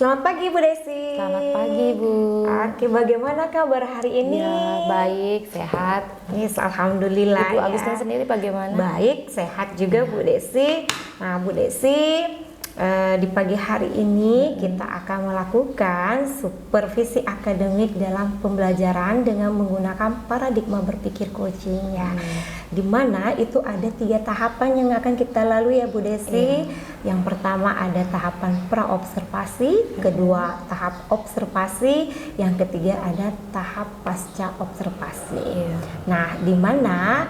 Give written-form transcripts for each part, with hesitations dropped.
Selamat pagi Bu Desi. Selamat pagi Bu. Oke, bagaimana kabar hari ini? Ya, baik, sehat. Yes, alhamdulillah. Ibu ya. Agustin sendiri bagaimana? Baik, sehat juga Bu Desi. Nah, Bu Desi, di pagi hari ini kita akan melakukan supervisi akademik dalam pembelajaran dengan menggunakan paradigma berpikir coaching ya. Di mana itu ada 3 tahapan yang akan kita lalui ya Bu Desi. Yang pertama ada tahapan pra-observasi, kedua tahap observasi, yang ketiga ada tahap pasca observasi. Nah, di mana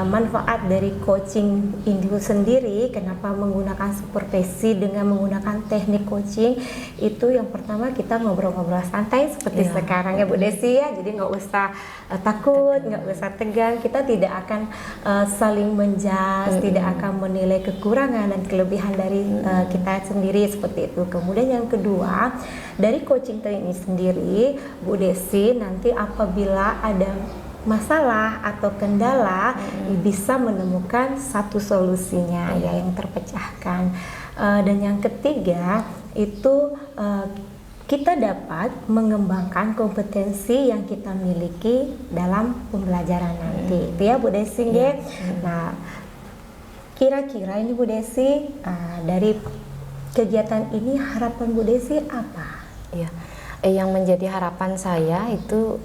manfaat dari coaching itu sendiri, kenapa menggunakan supervisi dengan menggunakan teknik coaching, itu yang pertama kita ngobrol-ngobrol santai seperti sekarang ya Bu Desi ya. Jadi nggak usah takut, nggak usah tegang, kita tidak akan saling menjudge, tidak akan menilai kekurangan dan kelebihan dari kita sendiri seperti itu. Kemudian yang kedua, dari coaching ini sendiri Bu Desi nanti apabila ada masalah atau kendala bisa menemukan satu solusinya ya yang terpecahkan. Dan yang ketiga itu kita dapat mengembangkan kompetensi yang kita miliki dalam pembelajaran nanti. Itu ya Bu Desi. Nah, kira-kira ini Bu Desi, dari kegiatan ini harapan Bu Desi apa? Iya. Yang menjadi harapan saya itu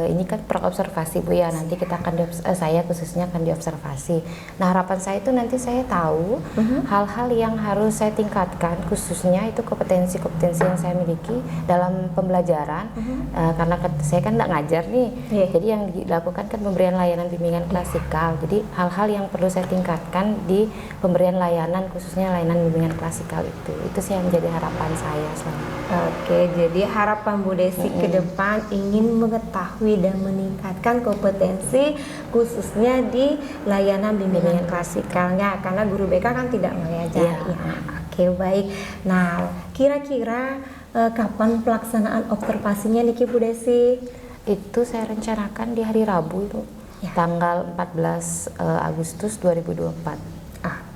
ini kan pra-observasi Bu ya, nanti kita akan saya khususnya akan diobservasi. Nah, harapan saya itu nanti saya tahu hal-hal yang harus saya tingkatkan, khususnya itu kompetensi-kompetensi yang saya miliki dalam pembelajaran. Karena saya kan nggak ngajar nih, jadi yang dilakukan kan pemberian layanan bimbingan klasikal. Jadi hal-hal yang perlu saya tingkatkan di pemberian layanan, khususnya layanan bimbingan klasikal itu sih yang menjadi harapan saya selama. Oke, jadi harapan Bu Desi ke depan ingin mengetahui dan meningkatkan kompetensi khususnya di layanan bimbingan klasikalnya, karena guru BK kan tidak mengajar. Oke, baik. Nah, kira-kira kapan pelaksanaan observasinya niki Bu Desi? Itu saya rencanakan di hari Rabu itu, tanggal 14 Agustus 2024.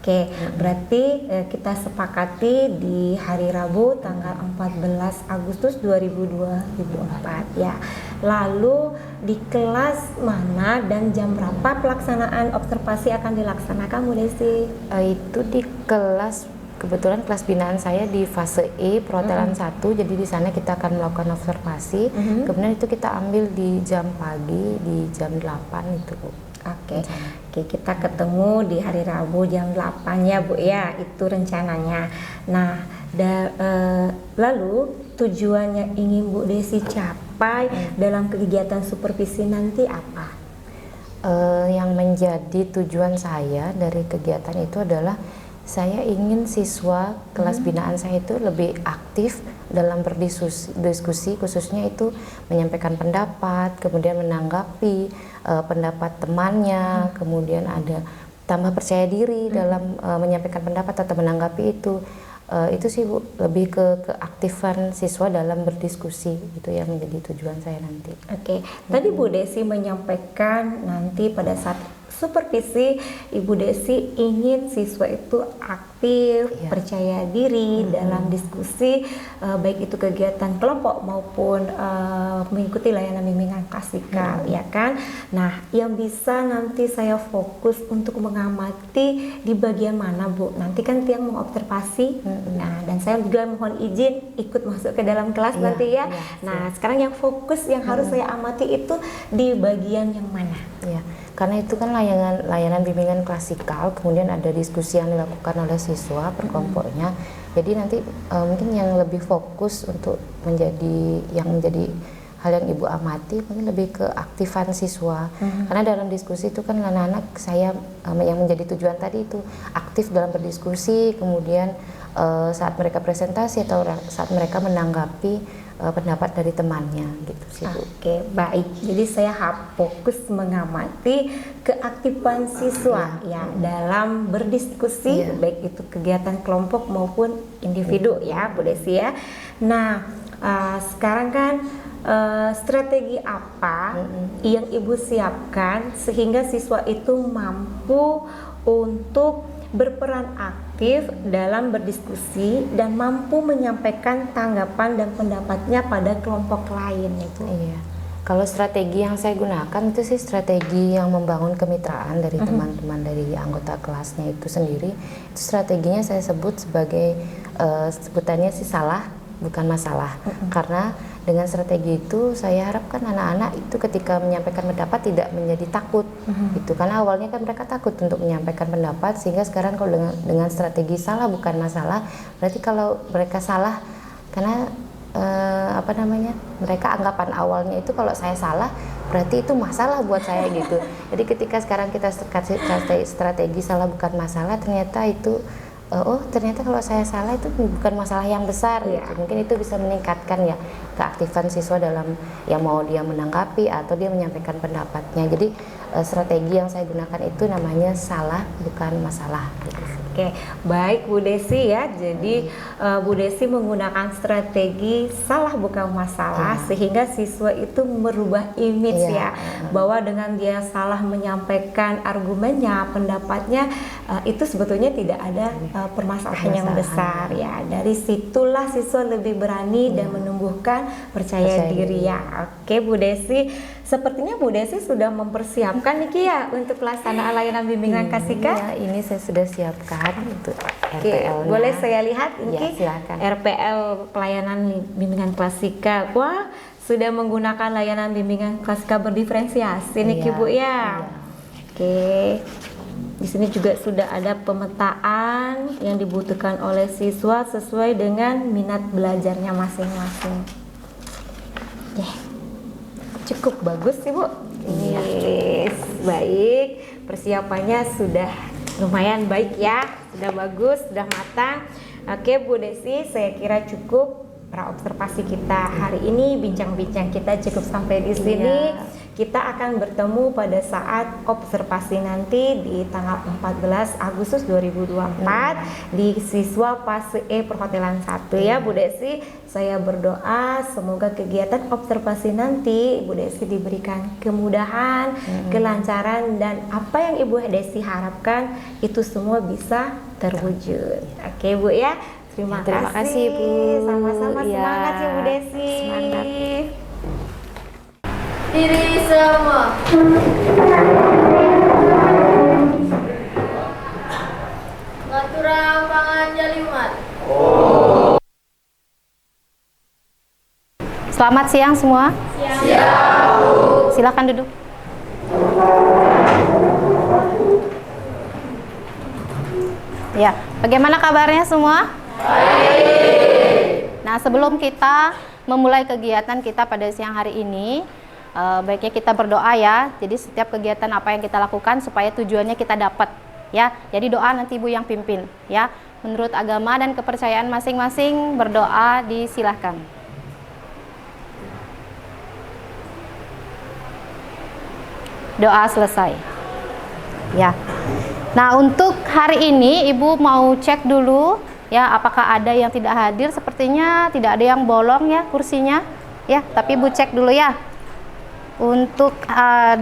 Oke, berarti kita sepakati di hari Rabu tanggal 14 Agustus 2024 ya. Lalu di kelas mana dan jam berapa pelaksanaan observasi akan dilaksanakan Bu Desi? Itu di kelas, kebetulan kelas binaan saya di fase E perhotelan 1, jadi di sana kita akan melakukan observasi. Kemudian itu kita ambil di jam pagi di jam 8 itu Bu. Oke, kita ketemu di hari Rabu jam 8 ya Bu ya, itu rencananya. Nah, lalu tujuannya ingin Bu Desi capai dalam kegiatan supervisi nanti apa? Yang menjadi tujuan saya dari kegiatan itu adalah saya ingin siswa kelas binaan saya itu lebih aktif dalam berdiskusi, khususnya itu menyampaikan pendapat, kemudian menanggapi pendapat temannya, kemudian ada tambah percaya diri dalam menyampaikan pendapat atau menanggapi itu. Itu sih Bu, lebih ke keaktifan siswa dalam berdiskusi, itu yang menjadi tujuan saya nanti. Oke, tadi Bu Desi menyampaikan nanti pada saat supervisi Ibu Desi ingin siswa itu aktif, percaya diri dalam diskusi, baik itu kegiatan kelompok maupun mengikuti layanan bimbingan klasikal, ya kan? Nah, yang bisa nanti saya fokus untuk mengamati di bagian mana Bu? Nanti kan tiang mengobservasi, nah dan saya juga mohon izin ikut masuk ke dalam kelas nanti ya. Nah, sekarang yang fokus yang harus saya amati itu di bagian yang mana? Karena itu kan layanan bimbingan klasikal, kemudian ada diskusi yang dilakukan oleh siswa per kelompoknya. Jadi nanti mungkin yang lebih fokus untuk menjadi hal yang Ibu amati mungkin lebih ke aktifan siswa. Karena dalam diskusi itu kan anak-anak saya yang menjadi tujuan tadi itu aktif dalam berdiskusi, kemudian saat mereka presentasi atau saat mereka menanggapi pendapat dari temannya gitu sih Bu. Oke, baik. Jadi saya fokus mengamati keaktifan siswa ya dalam berdiskusi, baik itu kegiatan kelompok maupun individu ya Bu Desi ya. Nah, sekarang kan strategi apa yang Ibu siapkan sehingga siswa itu mampu untuk berperan aktif aktif dalam berdiskusi dan mampu menyampaikan tanggapan dan pendapatnya pada kelompok lain itu. Iya. Kalau strategi yang saya gunakan itu sih strategi yang membangun kemitraan dari teman-teman dari anggota kelasnya itu sendiri. Itu strateginya saya sebut sebagai sebutannya sih salah bukan masalah. Karena dengan strategi itu saya harapkan anak-anak itu ketika menyampaikan pendapat tidak menjadi takut. Gitu. Karena awalnya kan mereka takut untuk menyampaikan pendapat, sehingga sekarang kalau dengan strategi salah bukan masalah, berarti kalau mereka salah karena mereka anggapan awalnya itu kalau saya salah berarti itu masalah buat saya gitu. Jadi ketika sekarang kita kasih strategi salah bukan masalah, ternyata itu ternyata kalau saya salah itu bukan masalah yang besar gitu. Mungkin itu bisa meningkatkan ya keaktifan siswa dalam yang mau dia menanggapi atau dia menyampaikan pendapatnya. Jadi strategi yang saya gunakan itu namanya salah bukan masalah gitu. Oke, baik Bu Desi ya. Jadi Bu Desi menggunakan strategi salah bukan masalah sehingga siswa itu merubah image ya, bahwa dengan dia salah menyampaikan argumennya, pendapatnya itu sebetulnya tidak ada permasalahan yang besar ya. Dari situlah siswa lebih berani dan menumbuhkan percaya diri ya. Oke Bu Desi, sepertinya Bu Desi sudah mempersiapkan nih ya untuk pelaksanaan layanan bimbingan Kasika. Ya, ini saya sudah siapkan untuk RPL-nya. Boleh saya lihat ini silakan. RPL pelayanan bimbingan Klasika. Wah, sudah menggunakan layanan bimbingan Klasika berdiferensiasi nih Bu ya. Oke. Di sini juga sudah ada pemetaan yang dibutuhkan oleh siswa sesuai dengan minat belajarnya masing-masing. Cukup bagus sih Bu. Yes, baik. Persiapannya sudah lumayan baik ya, sudah bagus, sudah matang. Oke Bu Desi, saya kira cukup observasi kita hari ini, bincang-bincang kita cukup sampai di sini. Kita akan bertemu pada saat observasi nanti di tanggal 14 Agustus 2024 di siswa fase E perhotelan 1 ya Bu Desi. Saya berdoa semoga kegiatan observasi nanti Bu Desi diberikan kemudahan, kelancaran, dan apa yang Ibu Desi harapkan itu semua bisa terwujud. Oke Bu ya. Terima kasih Bu. Sama-sama semangat ya Bu Desi. Semangat. Diri semua. Ngaturang pangan jalimat. Selamat siang semua. Siap. Silakan duduk. Ya, bagaimana kabarnya semua? Baik. Nah, sebelum kita memulai kegiatan kita pada siang hari ini, baiknya kita berdoa ya. Jadi setiap kegiatan apa yang kita lakukan supaya tujuannya kita dapat ya. Jadi doa nanti Ibu yang pimpin ya. Menurut agama dan kepercayaan masing-masing, berdoa disilahkan. Doa selesai. Ya. Nah, untuk hari ini Ibu mau cek dulu ya apakah ada yang tidak hadir. Sepertinya tidak ada yang bolong ya kursinya. Ya, tapi Ibu cek dulu ya. Untuk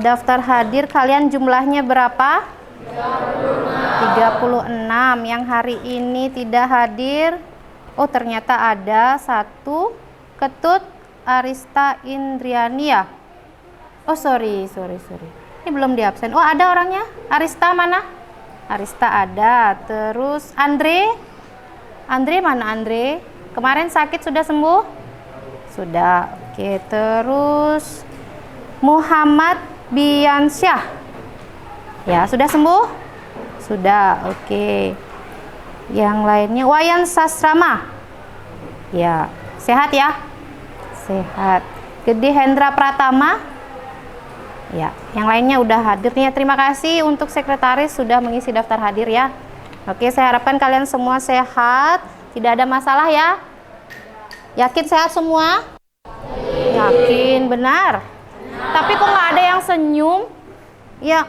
daftar hadir kalian jumlahnya berapa? 36. Yang hari ini tidak hadir. Oh, ternyata ada satu, Ketut Arista Indriani ya. Oh, sorry. Ini belum di absen. Oh, ada orangnya. Arista mana? Arista ada. Terus Andre mana Andre? Kemarin sakit sudah sembuh? Sudah. Oke, terus Muhammad Biansyah. Ya, sudah sembuh? Sudah, oke. Yang lainnya Wayan Sasrama. Ya, sehat ya? Sehat. Gede Hendra Pratama. Ya, yang lainnya udah hadir nih. Terima kasih untuk sekretaris sudah mengisi daftar hadir ya. Oke, saya harapkan kalian semua sehat, tidak ada masalah ya. Yakin sehat semua? Yakin, benar. Tapi kok nggak ada yang senyum? Ya,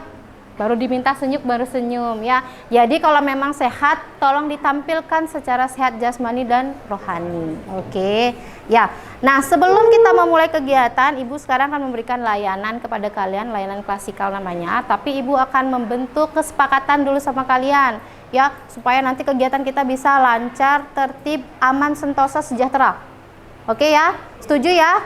Baru diminta senyum baru senyum ya. Jadi kalau memang sehat tolong ditampilkan secara sehat jasmani dan rohani. Oke. Ya. Nah, sebelum kita memulai kegiatan, Ibu sekarang akan memberikan layanan kepada kalian, layanan klasikal namanya, tapi Ibu akan membentuk kesepakatan dulu sama kalian ya, supaya nanti kegiatan kita bisa lancar, tertib, aman, sentosa, sejahtera. Oke ya? Setuju ya?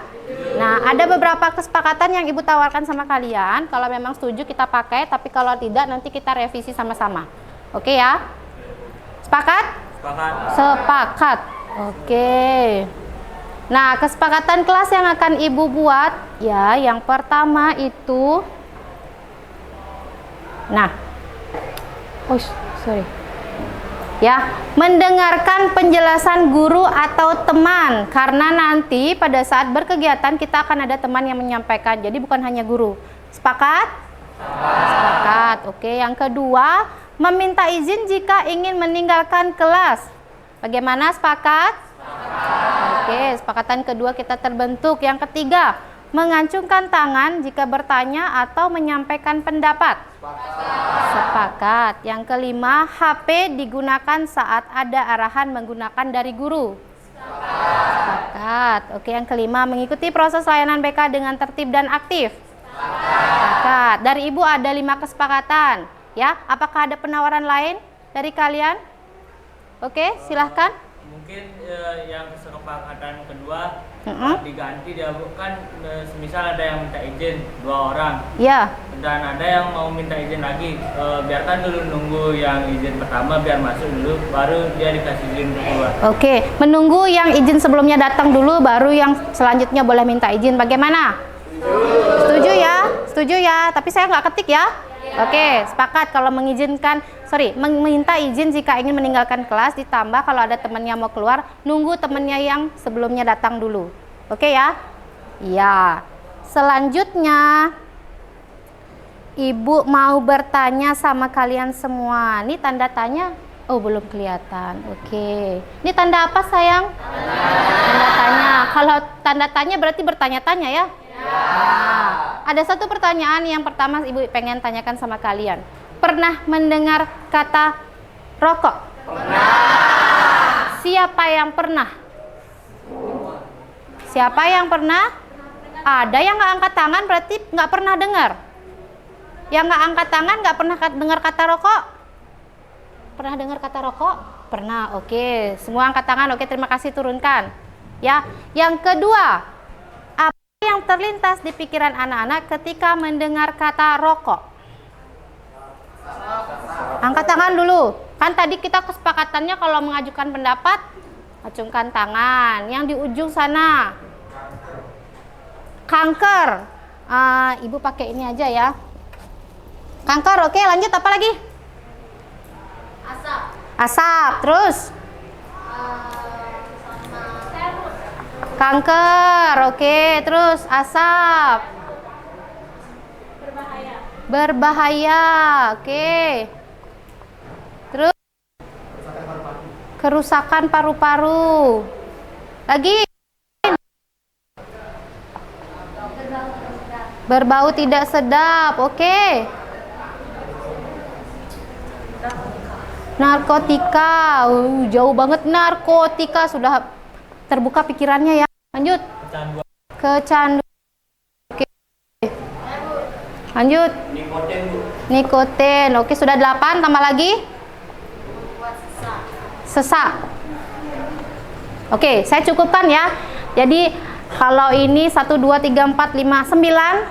Nah, ada beberapa kesepakatan yang Ibu tawarkan sama kalian. Kalau memang setuju kita pakai, tapi kalau tidak nanti kita revisi sama-sama. Oke ya? Sepakat? Sepakat. Sepakat. Oke. Nah, kesepakatan kelas yang akan Ibu buat ya, yang pertama itu sorry. Ya, mendengarkan penjelasan guru atau teman, karena nanti pada saat berkegiatan kita akan ada teman yang menyampaikan, jadi bukan hanya guru. Sepakat? Sepakat. Oke, yang kedua, meminta izin jika ingin meninggalkan kelas. Bagaimana, sepakat? Oke, sepakatan kedua kita terbentuk. Yang ketiga, mengacungkan tangan jika bertanya atau menyampaikan pendapat. Sepakat. Yang kelima, HP digunakan saat ada arahan menggunakan dari guru. Sepakat. Oke, yang kelima, mengikuti proses layanan BK dengan tertib dan aktif. Sepakat. Dari Ibu ada 5 kesepakatan. Ya, apakah ada penawaran lain dari kalian? Oke, silahkan. Mungkin yang kesepakatan kedua diganti dia bukan semisal ada yang minta izin 2 orang. Ya. Dan ada yang mau minta izin lagi, biarkan dulu nunggu yang izin pertama biar masuk dulu, baru dia dikasih izin kedua. Oke, menunggu yang izin sebelumnya datang dulu, baru yang selanjutnya boleh minta izin. Bagaimana? Setuju ya? Setuju ya? Tapi saya nggak ketik ya? Oke, sepakat kalau meminta izin jika ingin meninggalkan kelas, ditambah kalau ada temannya mau keluar, nunggu temannya yang sebelumnya datang dulu. Oke ya? Iya. Selanjutnya, Ibu mau bertanya sama kalian semua. Ini tanda tanya? Oh, belum kelihatan. Oke. Ini tanda apa, sayang? Tanda tanya. Kalau tanda tanya berarti bertanya-tanya ya? Nah, ada satu pertanyaan yang pertama Ibu pengen tanyakan sama kalian. Pernah mendengar kata rokok? Pernah. Siapa yang pernah? Siapa yang pernah? Ada yang nggak angkat tangan berarti nggak pernah dengar. Yang nggak angkat tangan nggak pernah dengar kata rokok? Pernah dengar kata rokok? Pernah. Oke, semua angkat tangan. Oke, terima kasih, turunkan. Ya. Yang kedua, yang terlintas di pikiran anak-anak ketika mendengar kata rokok? Angkat tangan dulu. Kan tadi kita kesepakatannya kalau mengajukan pendapat, acungkan tangan. Yang di ujung sana, kanker. Ibu pakai ini aja ya. Kanker, oke, lanjut apa lagi? Asap. Asap, terus? Kanker, oke, terus asap. Berbahaya, oke. Terus kerusakan paru-paru. Lagi. Berbau tidak sedap, oke. Narkotika, jauh banget narkotika, sudah terbuka pikirannya ya. Lanjut. Kecanduan. Oke. Lanjut. Nikotin, Bu. Nikotin. Oke, sudah 8, tambah lagi. Sesak. Oke, saya cukupkan ya. Jadi kalau ini 1, 2, 3, 4, 5,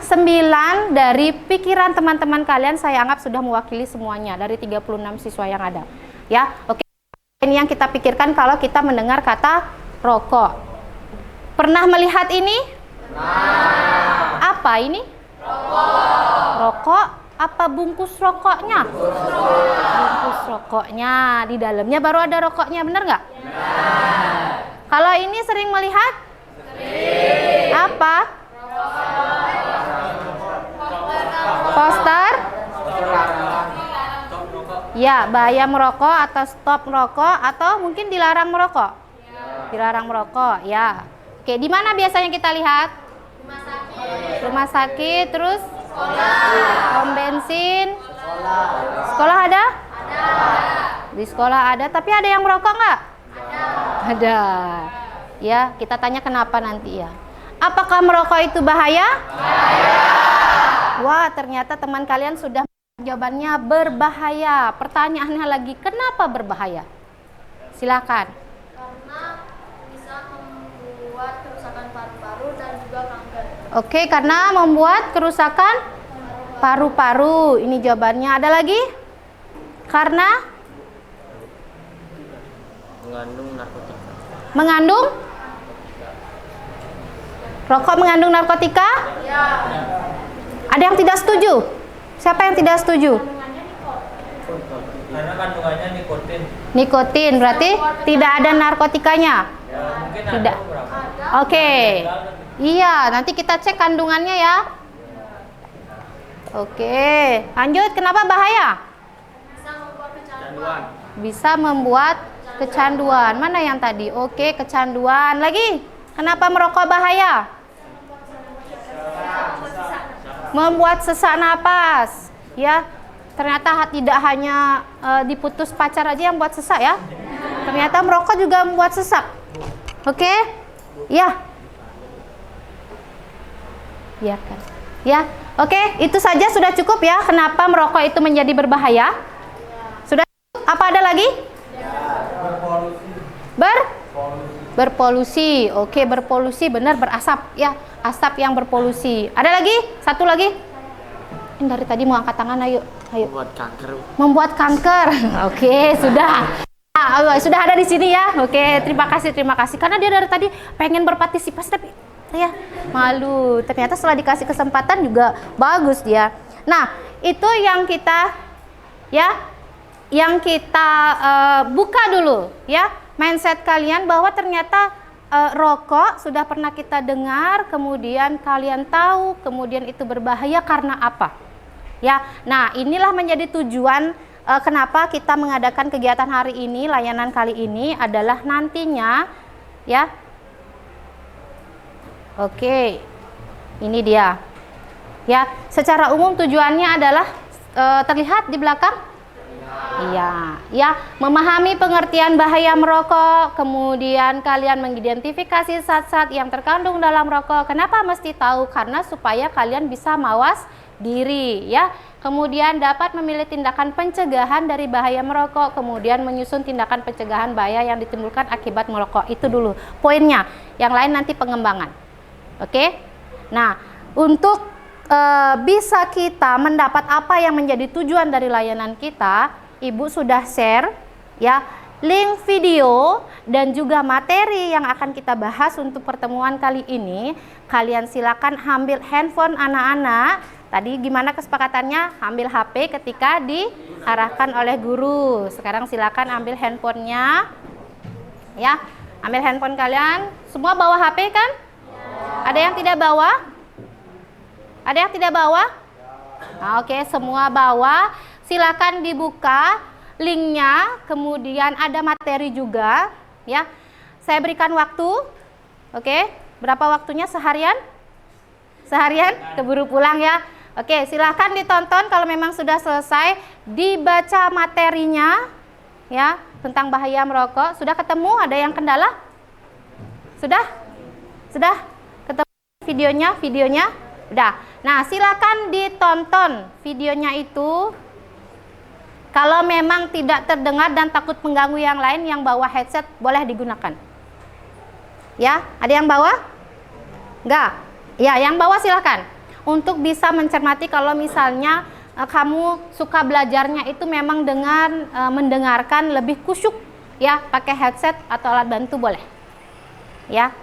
9 dari pikiran teman-teman kalian saya anggap sudah mewakili semuanya dari 36 siswa yang ada. Ya, oke. Ini yang kita pikirkan kalau kita mendengar kata rokok. Pernah melihat ini? Pernah. Apa ini? Rokok. Rokok? Apa bungkus rokoknya? Bungkus rokoknya. Di dalamnya baru ada rokoknya, benar nggak? Benar. Kalau ini sering melihat? Sering. Apa? Poster? Ya, bahaya merokok atau stop merokok atau mungkin dilarang merokok? Dilarang merokok, ya. Oke, di mana biasanya kita lihat? Rumah sakit, terus? Sekolah. Pom bensin? Sekolah. Sekolah ada? Di sekolah ada, tapi ada yang merokok nggak? Ada. Ya, kita tanya kenapa nanti ya. Apakah merokok itu bahaya? Wah, ternyata teman kalian sudah jawabannya berbahaya. Pertanyaannya lagi, kenapa berbahaya? Silakan. Karena bisa membuat kerusakan paru-paru dan juga kanker. Oke, karena membuat kerusakan paru-paru. Ini jawabannya. Ada lagi? Karena Mengandung narkotika. mengandung rokok mengandung narkotika? Ada yang tidak setuju? Siapa yang tidak setuju? Karena kandungannya nikotin. Nikotin berarti tidak ada narkotikanya. Ya, mungkin Tidak. ada beberapa. Oke. Iya, nanti kita cek kandungannya ya. Oke, lanjut. Kenapa bahaya? Canduan. Bisa membuat kecanduan. Mana yang tadi? Oke, kecanduan. Lagi. Kenapa merokok bahaya? Membuat sesak napas. Ya. Ternyata tidak hanya diputus pacar aja yang buat sesak ya. Ternyata merokok juga membuat sesak. Oke? Ya. Biarkan. Ya. Oke, itu saja sudah cukup ya. Kenapa merokok itu menjadi berbahaya? Sudah cukup? Apa ada lagi? Berpolusi. Oke, berpolusi benar, berasap ya. Asap yang berpolusi. Ada lagi? Satu lagi. Ini dari tadi mau angkat tangan, ayo. Ayo. Membuat kanker. Oke, sudah. Sudah ada di sini ya. Oke, terima kasih. Karena dia dari tadi pengen berpartisipasi tapi ya malu. Ternyata setelah dikasih kesempatan juga bagus dia. Nah, itu yang kita buka dulu ya mindset kalian bahwa ternyata rokok sudah pernah kita dengar, kemudian kalian tahu, kemudian itu berbahaya karena apa? Ya, nah inilah menjadi tujuan kenapa kita mengadakan kegiatan hari ini, layanan kali ini adalah nantinya ya. Oke, ini dia. Ya, secara umum tujuannya adalah terlihat di belakang. Iya, ya, memahami pengertian bahaya merokok, kemudian kalian mengidentifikasi zat-zat yang terkandung dalam rokok. Kenapa mesti tahu? Karena supaya kalian bisa mawas diri, ya. Kemudian dapat memilih tindakan pencegahan dari bahaya merokok, kemudian menyusun tindakan pencegahan bahaya yang ditimbulkan akibat merokok. Itu dulu poinnya. Yang lain nanti pengembangan. Oke? Nah, untuk bisa kita mendapat apa yang menjadi tujuan dari layanan kita, Ibu sudah share ya link video dan juga materi yang akan kita bahas untuk pertemuan kali ini. Kalian silakan ambil handphone anak-anak. Tadi gimana kesepakatannya? Ambil HP ketika diarahkan oleh guru. Sekarang silakan ambil handphonenya. Ya, ambil handphone kalian. Semua bawa HP kan? Ada yang tidak bawa? Ada yang tidak bawa? Nah, oke, semua bawa. Silakan dibuka linknya, kemudian ada materi juga, ya. Saya berikan waktu, oke. Berapa waktunya? Seharian? Seharian? Keburu pulang ya. Oke, silakan ditonton kalau memang sudah selesai, dibaca materinya, ya, tentang bahaya merokok. Sudah ketemu? Ada yang kendala? Sudah? Sudah? Ketemu videonya? Udah. Nah, silakan ditonton videonya itu. Kalau memang tidak terdengar dan takut mengganggu yang lain, yang bawa headset boleh digunakan. Ya, ada yang bawa? Enggak? Ya, yang bawa silakan. Untuk bisa mencermati kalau misalnya kamu suka belajarnya itu memang dengan mendengarkan lebih khusyuk, ya, pakai headset atau alat bantu boleh. Ya.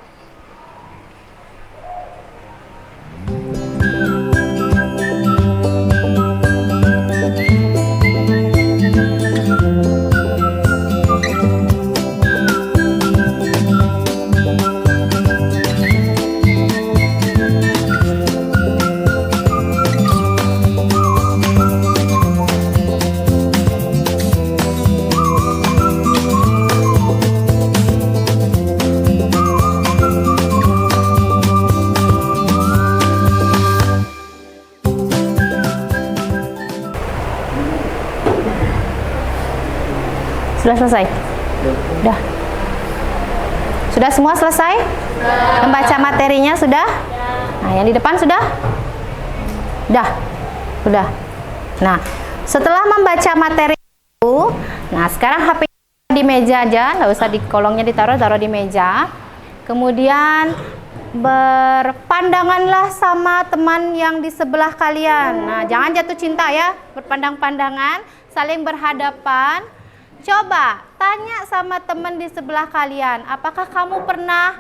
Sudah selesai? Sudah. Sudah semua selesai? Membaca materinya sudah? Nah, yang di depan sudah? Sudah. Nah, setelah membaca materi itu, nah sekarang HP di meja aja, nggak usah di kolongnya ditaruh, taruh di meja. Kemudian berpandanganlah sama teman yang di sebelah kalian. Nah, jangan jatuh cinta ya, berpandang-pandangan, saling berhadapan. Coba tanya sama teman di sebelah kalian, apakah kamu pernah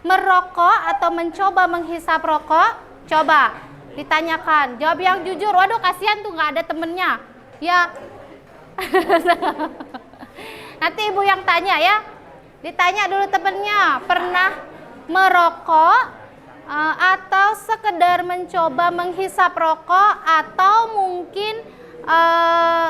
merokok atau mencoba menghisap rokok? Coba ditanyakan, jawab yang jujur. Waduh, kasihan tuh nggak ada temennya. Ya, nanti ibu yang tanya ya. Ditanya dulu temennya, pernah merokok atau sekedar mencoba menghisap rokok, atau mungkin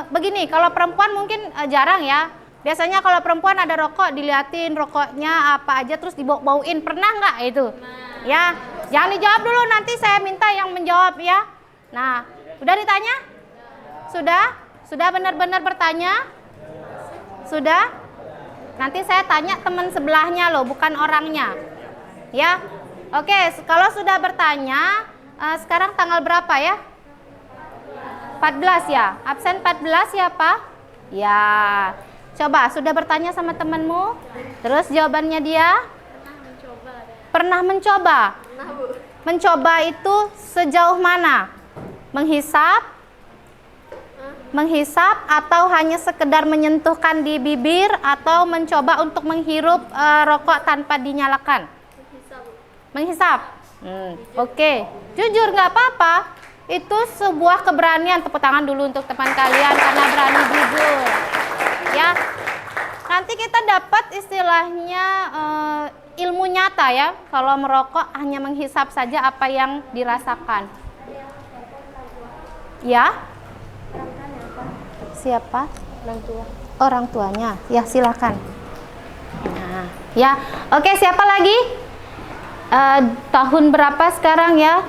begini, kalau perempuan mungkin jarang ya. Biasanya kalau perempuan ada rokok, diliatin rokoknya apa aja terus dibawa-bauin. Pernah nggak itu? Ya, jangan dijawab dulu, nanti saya minta yang menjawab ya. Nah, udah ditanya? Sudah benar-benar bertanya? Sudah? Nanti saya tanya teman sebelahnya loh, bukan orangnya. Ya, oke. Kalau sudah bertanya, sekarang tanggal berapa ya? 14 ya? Absen 14 ya Pak? Ya. Coba, sudah bertanya sama temanmu? Terus jawabannya dia? Pernah mencoba. Mencoba itu sejauh mana? Menghisap? Menghisap atau hanya sekedar menyentuhkan di bibir, atau mencoba untuk menghirup rokok tanpa dinyalakan? Menghisap. Oke. Jujur nggak apa-apa. Itu sebuah keberanian. Tepuk tangan dulu untuk teman kalian karena berani jujur. Ya. Nanti kita dapat istilahnya ilmu nyata ya. Kalau merokok hanya menghisap saja apa yang dirasakan. Ya. Siapa? Orang tua. Orang tuanya. Ya, silakan. Nah, ya. Oke, siapa lagi? Tahun berapa sekarang ya?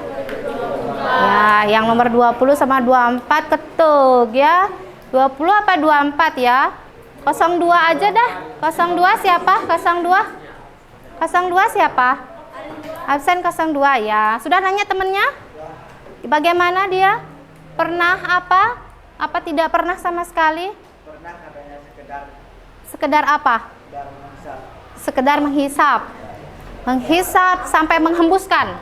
Ya, yang nomor 20 sama 24 ketuk ya. 20 apa 24 ya? 02 aja dah. 02 siapa? 02? 02 siapa? Absen 02 ya. Sudah nanya temennya? Bagaimana dia? Pernah apa? Apa tidak pernah sama sekali? Pernah, katanya sekedar. Sekedar apa? Sekedar menghisap. Sekedar menghisap. Menghisap sampai menghembuskan.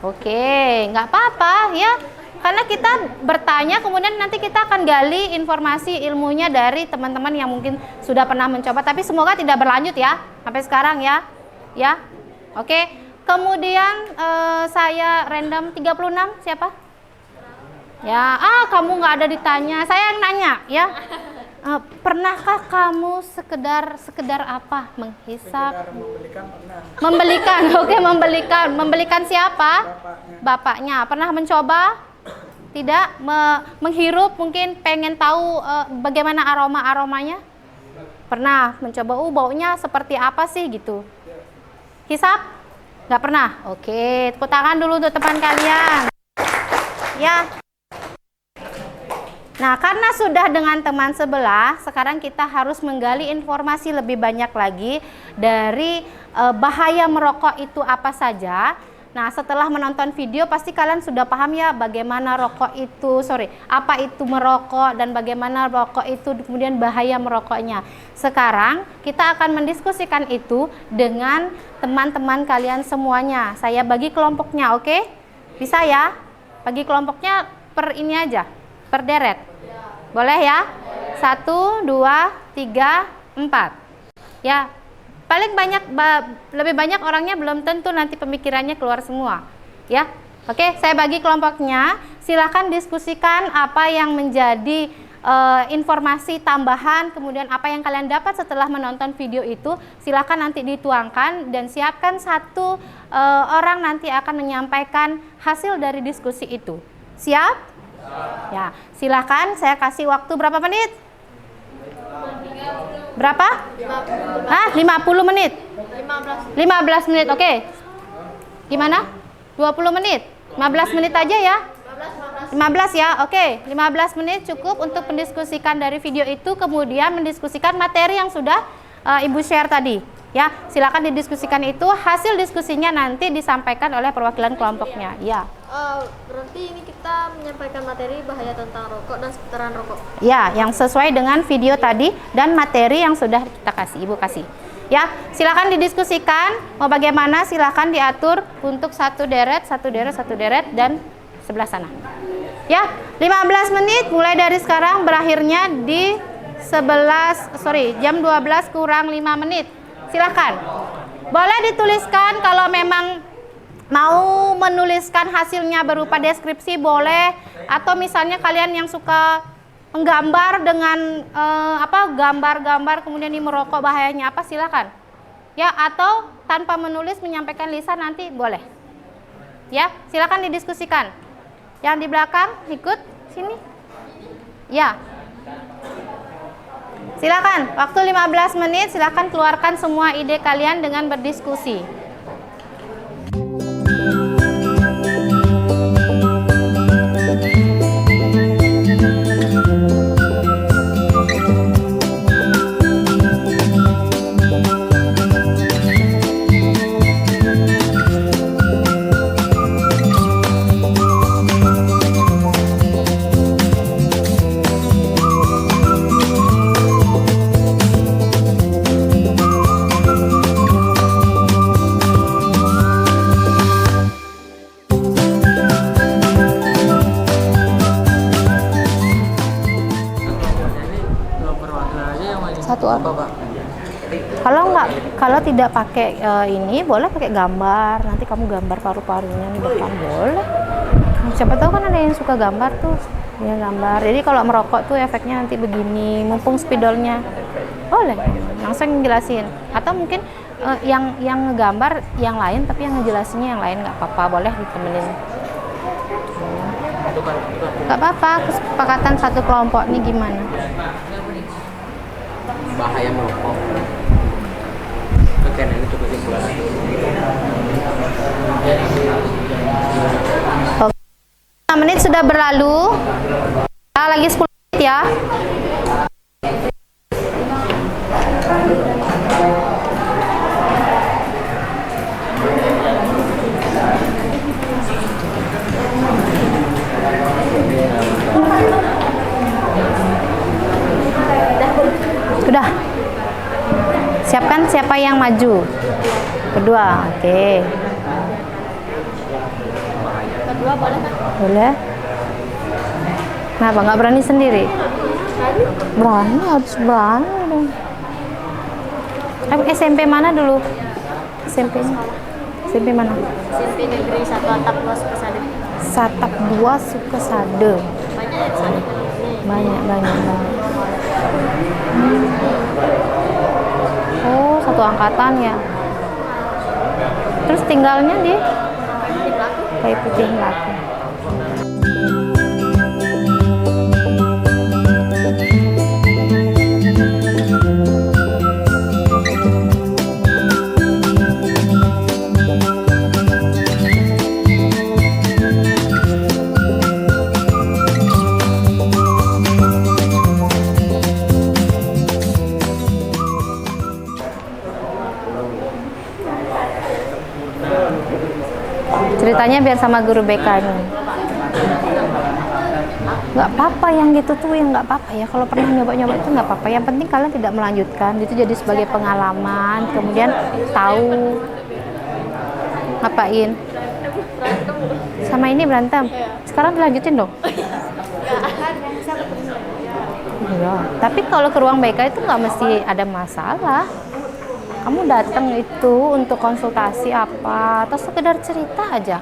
Oke, nggak apa-apa ya. Karena kita bertanya, kemudian nanti kita akan gali informasi ilmunya dari teman-teman yang mungkin sudah pernah mencoba, tapi semoga tidak berlanjut ya sampai sekarang ya. Ya. Oke. Kemudian saya random 36 siapa? Ya, kamu nggak ada ditanya, saya yang nanya ya. Pernahkah kamu sekedar apa? Menghisap? Membelikan pernah. Membelikan, oke, membelikan siapa? Bapaknya. Pernah mencoba? Tidak? Menghirup, mungkin pengen tahu bagaimana aromanya? Pernah mencoba, baunya seperti apa sih gitu? Hisap? Nggak pernah? Oke, tepuk tangan dulu untuk teman kalian. Ya. Nah, karena sudah dengan teman sebelah, sekarang kita harus menggali informasi lebih banyak lagi dari bahaya merokok itu apa saja. Nah, setelah menonton video pasti kalian sudah paham ya bagaimana apa itu merokok dan bagaimana rokok itu kemudian bahaya merokoknya. Sekarang kita akan mendiskusikan itu dengan teman-teman kalian semuanya. Saya bagi kelompoknya, oke? Bisa ya? Bagi kelompoknya per ini aja, per deret. Boleh ya? 1, 2, 3, 4. Ya, paling banyak, lebih banyak orangnya belum tentu nanti pemikirannya keluar semua. Ya, oke, saya bagi kelompoknya. Silakan diskusikan apa yang menjadi informasi tambahan, kemudian apa yang kalian dapat setelah menonton video itu. Silakan nanti dituangkan dan siapkan satu orang nanti akan menyampaikan hasil dari diskusi itu. Siap? Ya, silakan saya kasih waktu berapa menit? Berapa? 50 menit. 15 menit, oke. Gimana? 20 menit? 15 menit aja ya? 15 ya, oke. 15 menit cukup untuk mendiskusikan dari video itu, kemudian mendiskusikan materi yang sudah Ibu share tadi. Ya, silakan didiskusikan itu. Hasil diskusinya nanti disampaikan oleh perwakilan kelompoknya. Ya. Berarti ini kita menyampaikan materi bahaya tentang rokok dan sekitaran rokok. Ya, yang sesuai dengan video tadi dan materi yang sudah kita kasih, Ibu kasih. Ya, silakan didiskusikan. Mau bagaimana silakan diatur untuk satu deret, dan sebelah sana. Ya, 15 menit mulai dari sekarang, berakhirnya di jam 12 kurang 5 menit. Silakan. Boleh dituliskan kalau memang mau menuliskan hasilnya berupa deskripsi boleh, atau misalnya kalian yang suka menggambar dengan gambar-gambar kemudian ini merokok bahayanya apa, silakan. Ya, atau tanpa menulis menyampaikan lisan nanti boleh. Ya, silakan didiskusikan. Yang di belakang ikut sini. Ya. Silakan, waktu 15 menit, silakan keluarkan semua ide kalian dengan berdiskusi. Satu apa? Kalau tidak pakai ini, boleh pakai gambar. Nanti kamu gambar paru-parunya di depan, boleh. Siapa tahu kan ada yang suka gambar tuh, ya gambar. Jadi kalau merokok tuh efeknya nanti begini, mumpung spidolnya, boleh. Langsung jelasin. Atau mungkin yang ngegambar yang lain, tapi yang ngejelasinnya yang lain nggak apa-apa, boleh ditemenin. Nggak apa-apa. Kesepakatan satu kelompok ini gimana? Bahaya merokok. Oke, ini cukup kesimpulan. Oke. 5 menit sudah berlalu. Lagi 10 menit ya. Sudah. Siapkan siapa yang maju. Kedua, oke. Kedua boleh kan? Boleh. Kenapa nggak berani sendiri? Berani, harus berani dong. SMP mana dulu? SMP mana? SMP Negeri 1 Atap 2 Sukasade. Satap 2 Sukasade. Banyak ya di sana. Banyak. Oh, satu angkatan ya. Terus tinggalnya di Kayu Putih Melati. Ceritanya biar sama guru BK-nya. Nggak apa-apa yang gitu tuh, yang nggak apa-apa ya. Kalau pernah nyoba-nyoba itu nggak apa-apa. Yang penting kalian tidak melanjutkan. Itu jadi sebagai pengalaman. Kemudian tahu ngapain. Sama ini berantem. Sekarang dilanjutin dong. Iya. Tapi kalau ke ruang BK itu nggak mesti ada masalah. Kamu datang itu untuk konsultasi apa atau sekedar cerita aja.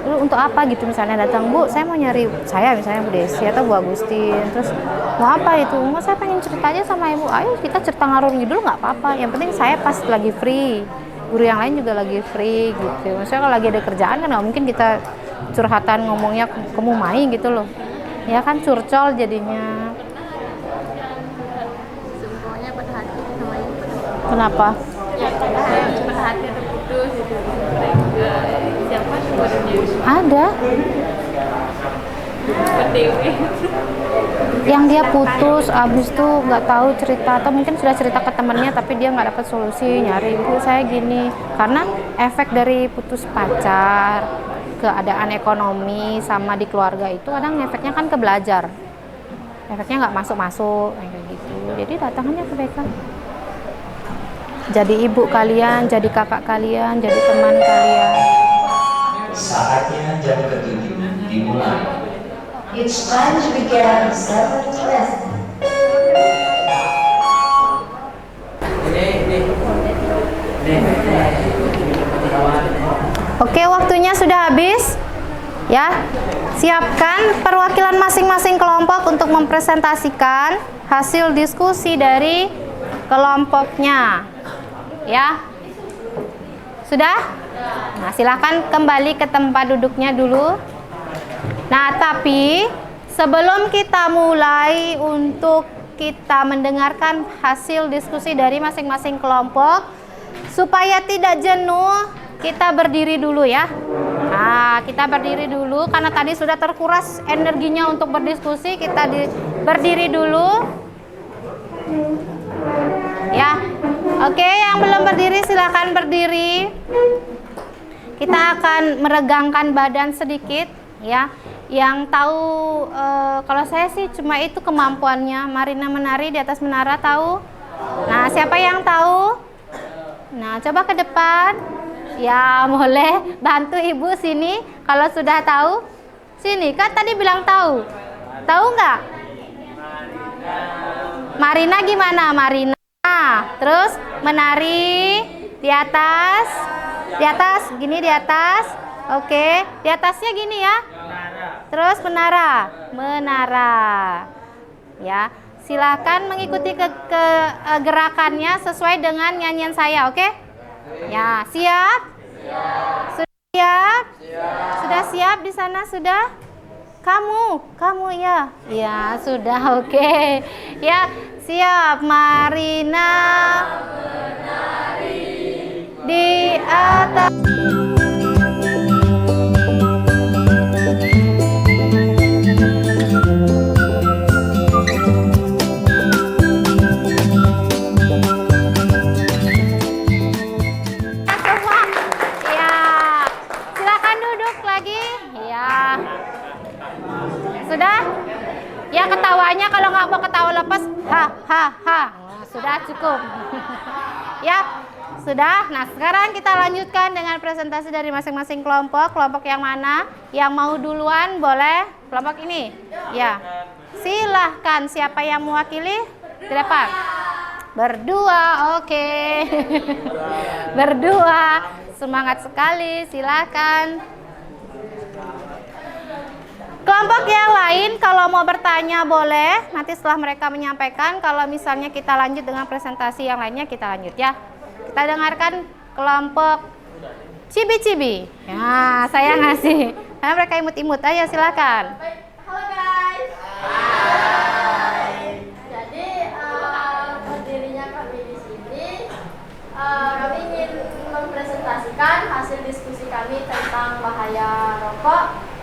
Lu untuk apa gitu, misalnya datang, Bu, saya mau nyari, saya misalnya Bu Desi atau Bu Agustin, terus mau apa itu? Mau saya pengen cerita aja sama Ibu. Ayo kita cerita ngalur ngidul nggak apa-apa. Yang penting saya pas lagi free, guru yang lain juga lagi free gitu. Maksudnya kalau lagi ada kerjaan kan nggak mungkin kita curhatan ngomongnya kamu main gitu loh. Ya kan curcol jadinya. Semuanya pada hati sama ibu. Kenapa? Ya, pada hati ada putus gitu. Siapa sebenarnya? Ada. Yang dia putus, abis itu nggak tahu cerita atau mungkin sudah cerita ke temannya tapi dia nggak dapat solusi, nyari ibu saya gini karena efek dari putus pacar, keadaan ekonomi sama di keluarga itu kadang efeknya kan ke belajar, efeknya nggak masuk kayak gitu. Jadi datang aja ke BK, jadi ibu kalian, jadi kakak kalian, jadi teman kalian. Saatnya jam ke-7 dimulai. It's time to begin 7th lesson. Oke, waktunya sudah habis. Ya, siapkan perwakilan masing-masing kelompok untuk mempresentasikan hasil diskusi dari kelompoknya. Ya, sudah? Nah, silakan kembali ke tempat duduknya dulu. Nah, tapi sebelum kita mulai untuk kita mendengarkan hasil diskusi dari masing-masing kelompok, supaya tidak jenuh, kita berdiri dulu ya. Nah, kita berdiri dulu karena tadi sudah terkuras energinya untuk berdiskusi. Kita berdiri dulu. Ya. Oke, yang belum berdiri silakan berdiri. Kita akan meregangkan badan sedikit ya. Yang tahu kalau saya sih cuma itu kemampuannya. Marina menari di atas menara tahu? Nah, siapa yang tahu? Nah, coba ke depan. Ya, boleh bantu ibu sini kalau sudah tahu. Sini, kan tadi bilang tahu. Tahu nggak? Marina gimana? Marina. Terus menari di atas. Di atas, gini di atas. Oke, di atasnya gini ya. Terus menara. Ya, silakan mengikuti gerakannya sesuai dengan nyanyian saya, oke? Ya, siap? Sudah siap? Sudah siap di sana sudah? Kamu ya? Ya, sudah, oke. Ya, siap. Marina menari di atas. Sudah? Ya, ketawanya kalau nggak mau ketawa lepas, ha. Nah, sudah cukup. Ya, sudah. Nah, sekarang kita lanjutkan dengan presentasi dari masing-masing kelompok. Kelompok yang mana? Yang mau duluan boleh? Kelompok ini? Ya. Silahkan. Siapa yang mewakili? Di depan. Berdua, oke. Berdua. Semangat sekali, silahkan. Kelompok yang lain kalau mau bertanya boleh, nanti setelah mereka menyampaikan. Kalau misalnya kita lanjut dengan presentasi yang lainnya, kita lanjut ya. Kita dengarkan kelompok Cibi-Cibi. Ya, saya ngasih karena mereka imut-imut. Ayo silakan. Halo guys. Hai. Jadi berdirinya kami di sini, kami ingin mempresentasikan hasil diskusi kami tentang bahaya rokok.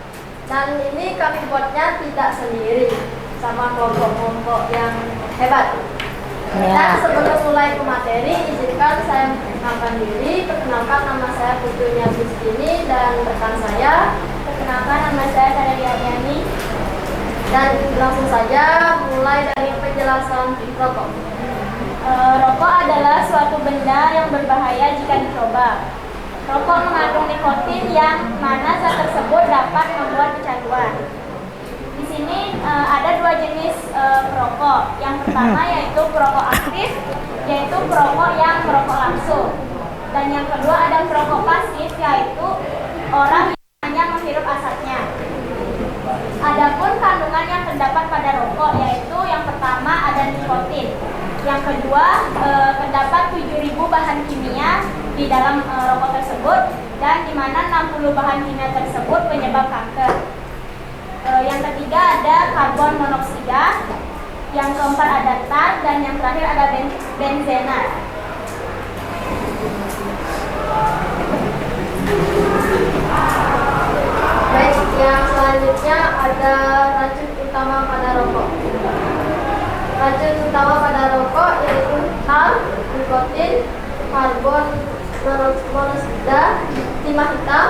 Dan ini kami buatnya tidak sendiri, sama kelompok-kelompok yang hebat. Dan sebelum mulai ke materi, izinkan saya memperkenalkan diri. Perkenalkan, nama saya Putunya Bustini dan rekan saya. Perkenalkan, nama saya Kadelia Yani. Dan langsung saja mulai dari penjelasan rokok. Rokok adalah suatu benda yang berbahaya jika dicoba. Rokok mengandung nikotin yang mana zat tersebut dapat membuat kecanduan. Di sini ada dua jenis perokok. Yang pertama yaitu perokok aktif, yaitu perokok yang merokok langsung. Dan yang kedua ada perokok pasif, yaitu orang yang hanya menghirup asapnya. Adapun kandungan yang terdapat pada rokok yaitu yang pertama ada nikotin. Yang kedua terdapat 7.000 bahan kimia di dalam rokok tersebut, dan di mana 60 bahan kimia tersebut penyebab kanker. Yang ketiga ada karbon monoksida, yang keempat ada tar, dan yang terakhir ada benzenat. Baik, yang selanjutnya ada racun Racun utama pada rokok yaitu tar, nikotin, karbon monoksida, timah hitam.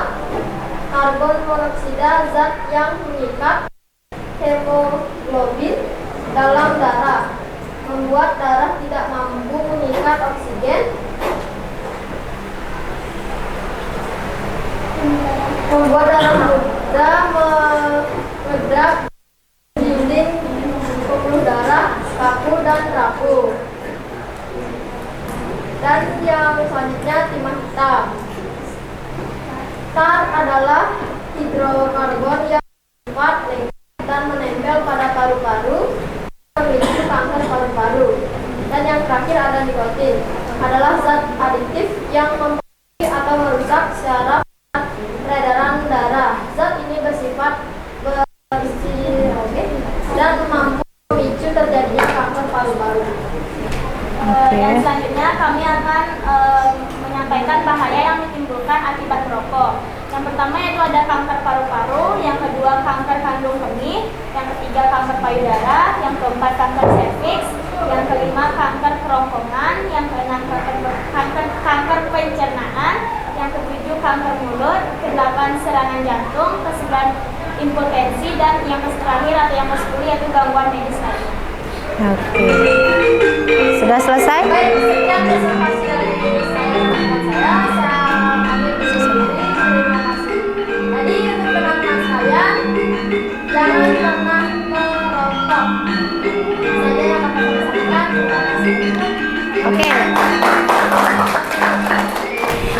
Karbon monoksida zat yang mengikat hemoglobin dalam darah, membuat darah tidak mampu mengikat oksigen, membuat darah mudah mengedap dinding pembuluh darah, kaku dan rapuh. Dan yang selanjutnya timah hitam. Tar adalah hidrokarbon yang cepat lengket dan menempel pada paru-paru, memicu kanker paru-paru. Dan yang terakhir ada nikotin, adalah zat aditif yang mempengaruhi atau merusak syaraf peredaran darah. Zat ini bersifat bersihrogen dan mampu memicu terjadinya kanker paru-paru. Dan selanjutnya kami akan menyampaikan bahaya yang ditimbulkan akibat merokok. Yang pertama yaitu ada kanker paru-paru, yang kedua kanker kandung kemih, yang ketiga kanker payudara, yang keempat kanker serviks, yang kelima kanker kerongkongan, yang keenam kanker pencernaan, yang ketujuh kanker mulut, kedelapan serangan jantung, kesembilan impotensi, dan yang terakhir atau yang ke-10 yaitu gangguan medis lainnya. Oke. Sudah selesai? Baik, sekian presentasi dari saya dan teman saya. Kami sendiri, terima kasih. Jadi untuk teman-teman sekalian, jangan pernah merokok. Saja yang akan kami sampaikan. Terima kasih.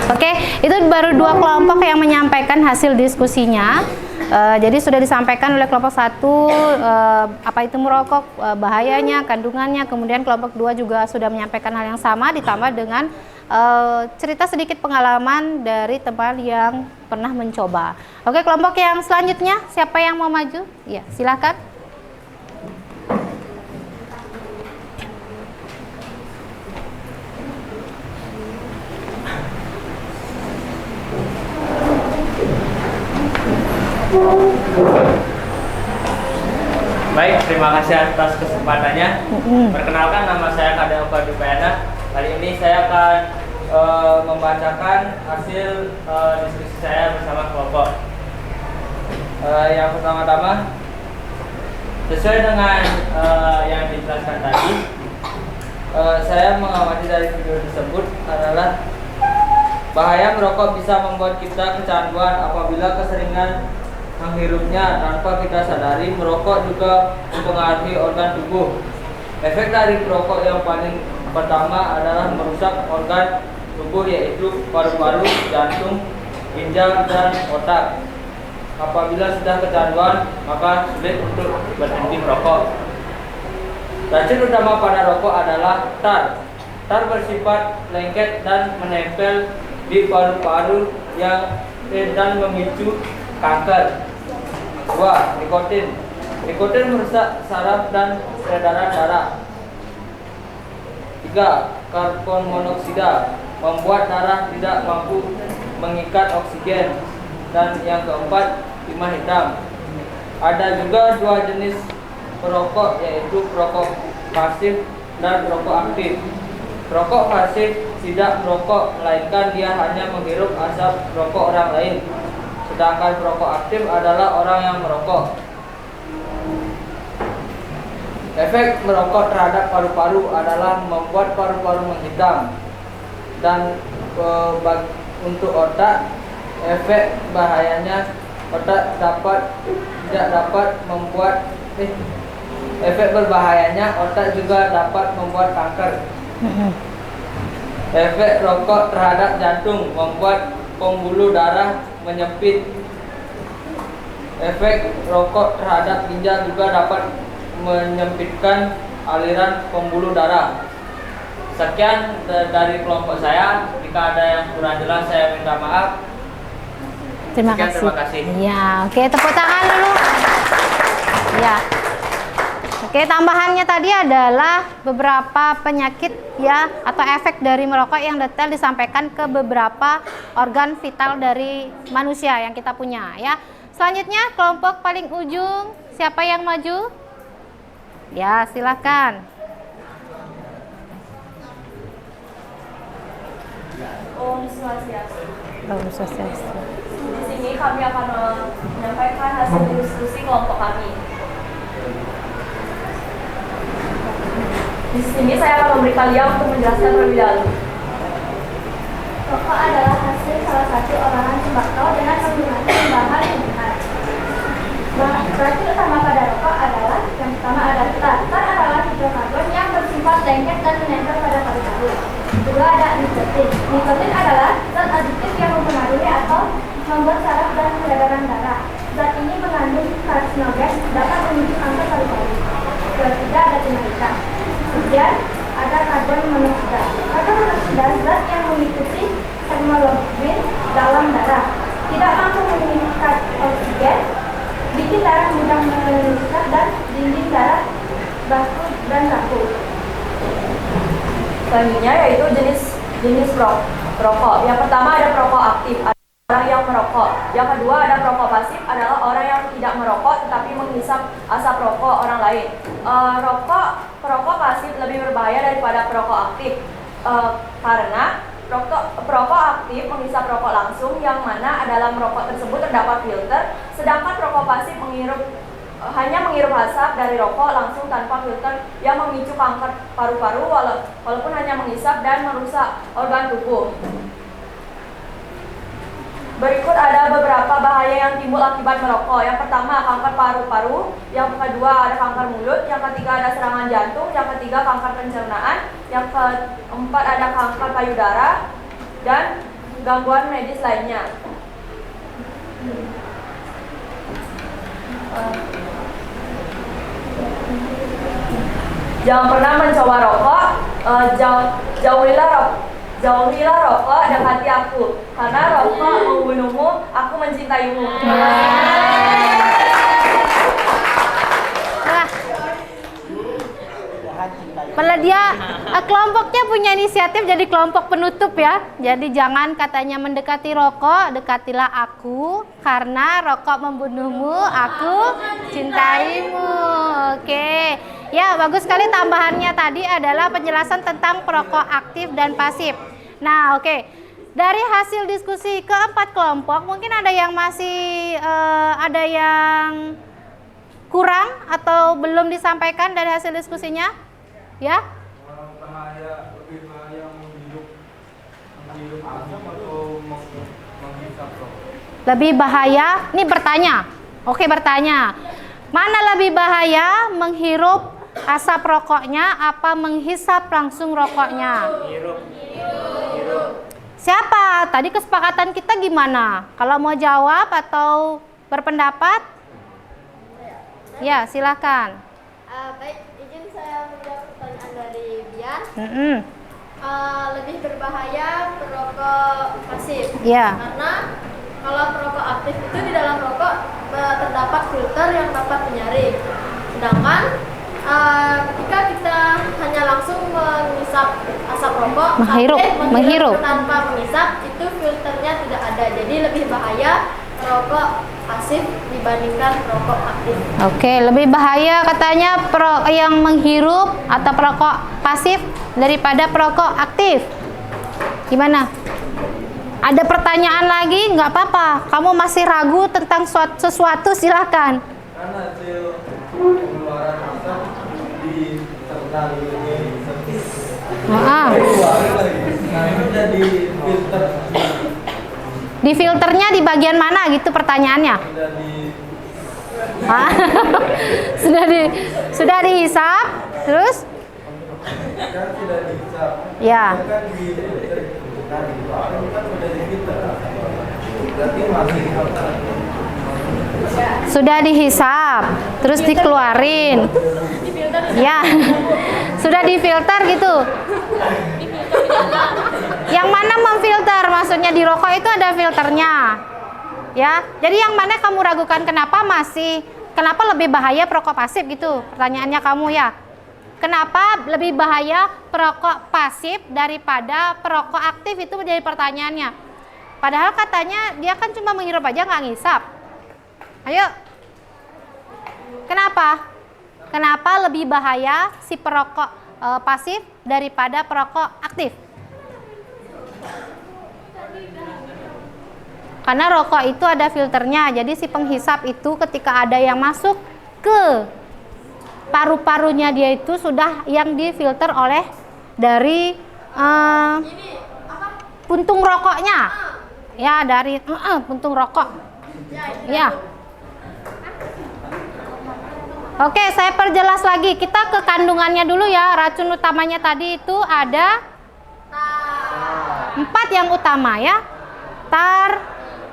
Oke, itu baru 2 kelompok yang menyampaikan hasil diskusinya. Jadi sudah disampaikan oleh kelompok 1 apa itu merokok, bahayanya, kandungannya. Kemudian kelompok 2 juga sudah menyampaikan hal yang sama, ditambah dengan cerita sedikit pengalaman dari teman yang pernah mencoba. Oke, kelompok yang selanjutnya siapa yang mau maju? Ya, silakan. Baik, terima kasih atas kesempatannya. Perkenalkan, nama saya Kadeo Dupayana. Kali ini saya akan membacakan hasil diskusi saya bersama kelompok. Yang pertama-tama, sesuai dengan yang dijelaskan tadi, saya mengamati dari video tersebut adalah bahaya merokok bisa membuat kita kecanduan apabila keseringan menghirupnya tanpa kita sadari. Merokok juga mempengaruhi organ tubuh. Efek dari perokok yang paling pertama adalah merusak organ tubuh yaitu paru-paru, jantung, ginjal, dan otak. Apabila sudah kecanduan, maka sulit untuk berhenti merokok. Racun utama pada rokok adalah tar. Tar bersifat lengket dan menempel di paru-paru dan memicu kanker. 2. Nikotin. Nikotin merusak saraf dan peredaran darah. 3. Karbon monoksida membuat darah tidak mampu mengikat oksigen. Dan yang keempat, timah hitam. Ada juga 2 jenis perokok, yaitu perokok pasif dan perokok aktif. Perokok pasif tidak merokok, melainkan dia hanya menghirup asap rokok orang lain. Sedangkan perokok aktif adalah orang yang merokok. Efek merokok terhadap paru-paru adalah membuat paru-paru menghitam. Dan untuk otak, efek bahayanya efek berbahayanya otak juga dapat membuat kanker. Efek rokok terhadap jantung membuat pembuluh darah menyempit. Efek rokok terhadap ginjal juga dapat menyempitkan aliran pembuluh darah. Sekian dari kelompok saya. Jika ada yang kurang jelas, saya minta maaf. Terima kasih. Ya, oke, tepuk tangan dulu. Ya. Oke, tambahannya tadi adalah beberapa penyakit ya atau efek dari merokok yang detail disampaikan ke beberapa organ vital dari manusia yang kita punya ya. Selanjutnya kelompok paling ujung, siapa yang maju? Ya, silakan. swastiastu. Om Swastiastu. Di sini kami akan menyampaikan hasil diskusi kelompok kami. Di sini saya akan memberi kalian untuk menjelaskan terlebih dahulu. Rokok adalah hasil salah satu olahan tembakau dengan menggunakan bahan pengganti. Bahan utama pada rokok adalah yang pertama ada tartar adalah hidrokarbon yang bersifat lengket dan menempel pada paru-paru. Kedua ada nikotin. Nikotin adalah zat aditif yang mempengaruhi atau membuat saraf dan peredaran darah. Zat ini mengandung karsinogen dapat memicu kanker paru-paru. Ketiga ada tinta hitam. Kemudian ada karbon monoksida. Karbon monoksida zat yang mengikuti hemoglobin dalam darah. Tidak mampu mengikat oksigen, bikin darah mudah meningkat dan dinding darah baku dan rapuh. Selanjutnya yaitu jenis perokok. Yang pertama ada perokok aktif, ada orang yang merokok. Yang kedua ada perokok pasif, adalah orang yang tidak merokok tetapi menghisap asap rokok orang lain. Perokok pasif lebih berbahaya daripada perokok aktif karena perokok aktif menghisap rokok langsung, yang mana dalam rokok tersebut terdapat filter, sedangkan perokok pasif hanya menghirup asap dari rokok langsung tanpa filter yang memicu kanker paru-paru walaupun hanya menghisap dan merusak organ tubuh. Berikut ada beberapa bahaya yang timbul akibat merokok. Yang pertama kanker paru-paru, yang kedua ada kanker mulut, yang ketiga ada serangan jantung, yang ketiga kanker pencernaan, yang keempat ada kanker payudara dan gangguan medis lainnya. Jangan pernah mencoba rokok, jauhilah rokok dekati aku, karena rokok membunuhmu, aku mencintaimu. Dia kelompoknya punya inisiatif jadi kelompok penutup ya. Jadi jangan katanya mendekati rokok, dekatilah aku, karena rokok membunuhmu, aku cintaimu. Oke. Ya, bagus sekali tambahannya tadi adalah penjelasan tentang perokok aktif dan pasif. Nah, oke. Dari hasil diskusi keempat kelompok, mungkin ada yang masih ada yang kurang atau belum disampaikan dari hasil diskusinya? Ya? Lebih bahaya menghirup asap atau menghisap rokok? Lebih bahaya, ini bertanya. Oke, bertanya. Mana lebih bahaya, menghirup asap rokoknya apa menghisap langsung rokoknya? Hirup. Siapa? Tadi kesepakatan kita gimana? Kalau mau jawab atau berpendapat? Ya, silakan. Baik, izin saya menjawab pertanyaan dari Bian. Lebih berbahaya perokok pasif. Ya. Karena kalau perokok aktif itu di dalam rokok terdapat filter yang dapat menyaring. Sedangkan ketika kita hanya langsung menghisap asap rokok, menghirup tanpa menghisap, itu filternya tidak ada. Jadi lebih bahaya perokok pasif dibandingkan perokok aktif. Oke, lebih bahaya katanya yang menghirup atau perokok pasif daripada perokok aktif. Gimana? Ada pertanyaan lagi? Nggak apa-apa. Kamu masih ragu tentang sesuatu, silakan. Karena hasil pengeluaran asap disertai di filter. Di filternya di bagian mana gitu pertanyaannya? Sudah dihisap, terus? Kan sudah dihisap. Ya. Kan di filter tadi, kan sudah di filter. Berarti masih Sudah dihisap, terus dikeluarin. Ya. Sudah difilter gitu. Yang mana memfilter? Maksudnya di rokok itu ada filternya. Ya. Jadi yang mana kamu ragukan, kenapa lebih bahaya perokok pasif gitu? Pertanyaannya kamu ya. Kenapa lebih bahaya perokok pasif daripada perokok aktif, itu menjadi pertanyaannya. Padahal katanya dia kan cuma menghirup aja, nggak ngisap. Ayo. Kenapa? Kenapa lebih bahaya si perokok pasif daripada perokok aktif? Karena rokok itu ada filternya. Jadi si penghisap itu ketika ada yang masuk ke paru-parunya dia itu sudah yang difilter oleh dari puntung rokoknya. Ya, dari puntung rokok. Ya. Oke, saya perjelas lagi. Kita ke kandungannya dulu ya. Racun utamanya tadi itu ada 4 yang utama ya. Tar,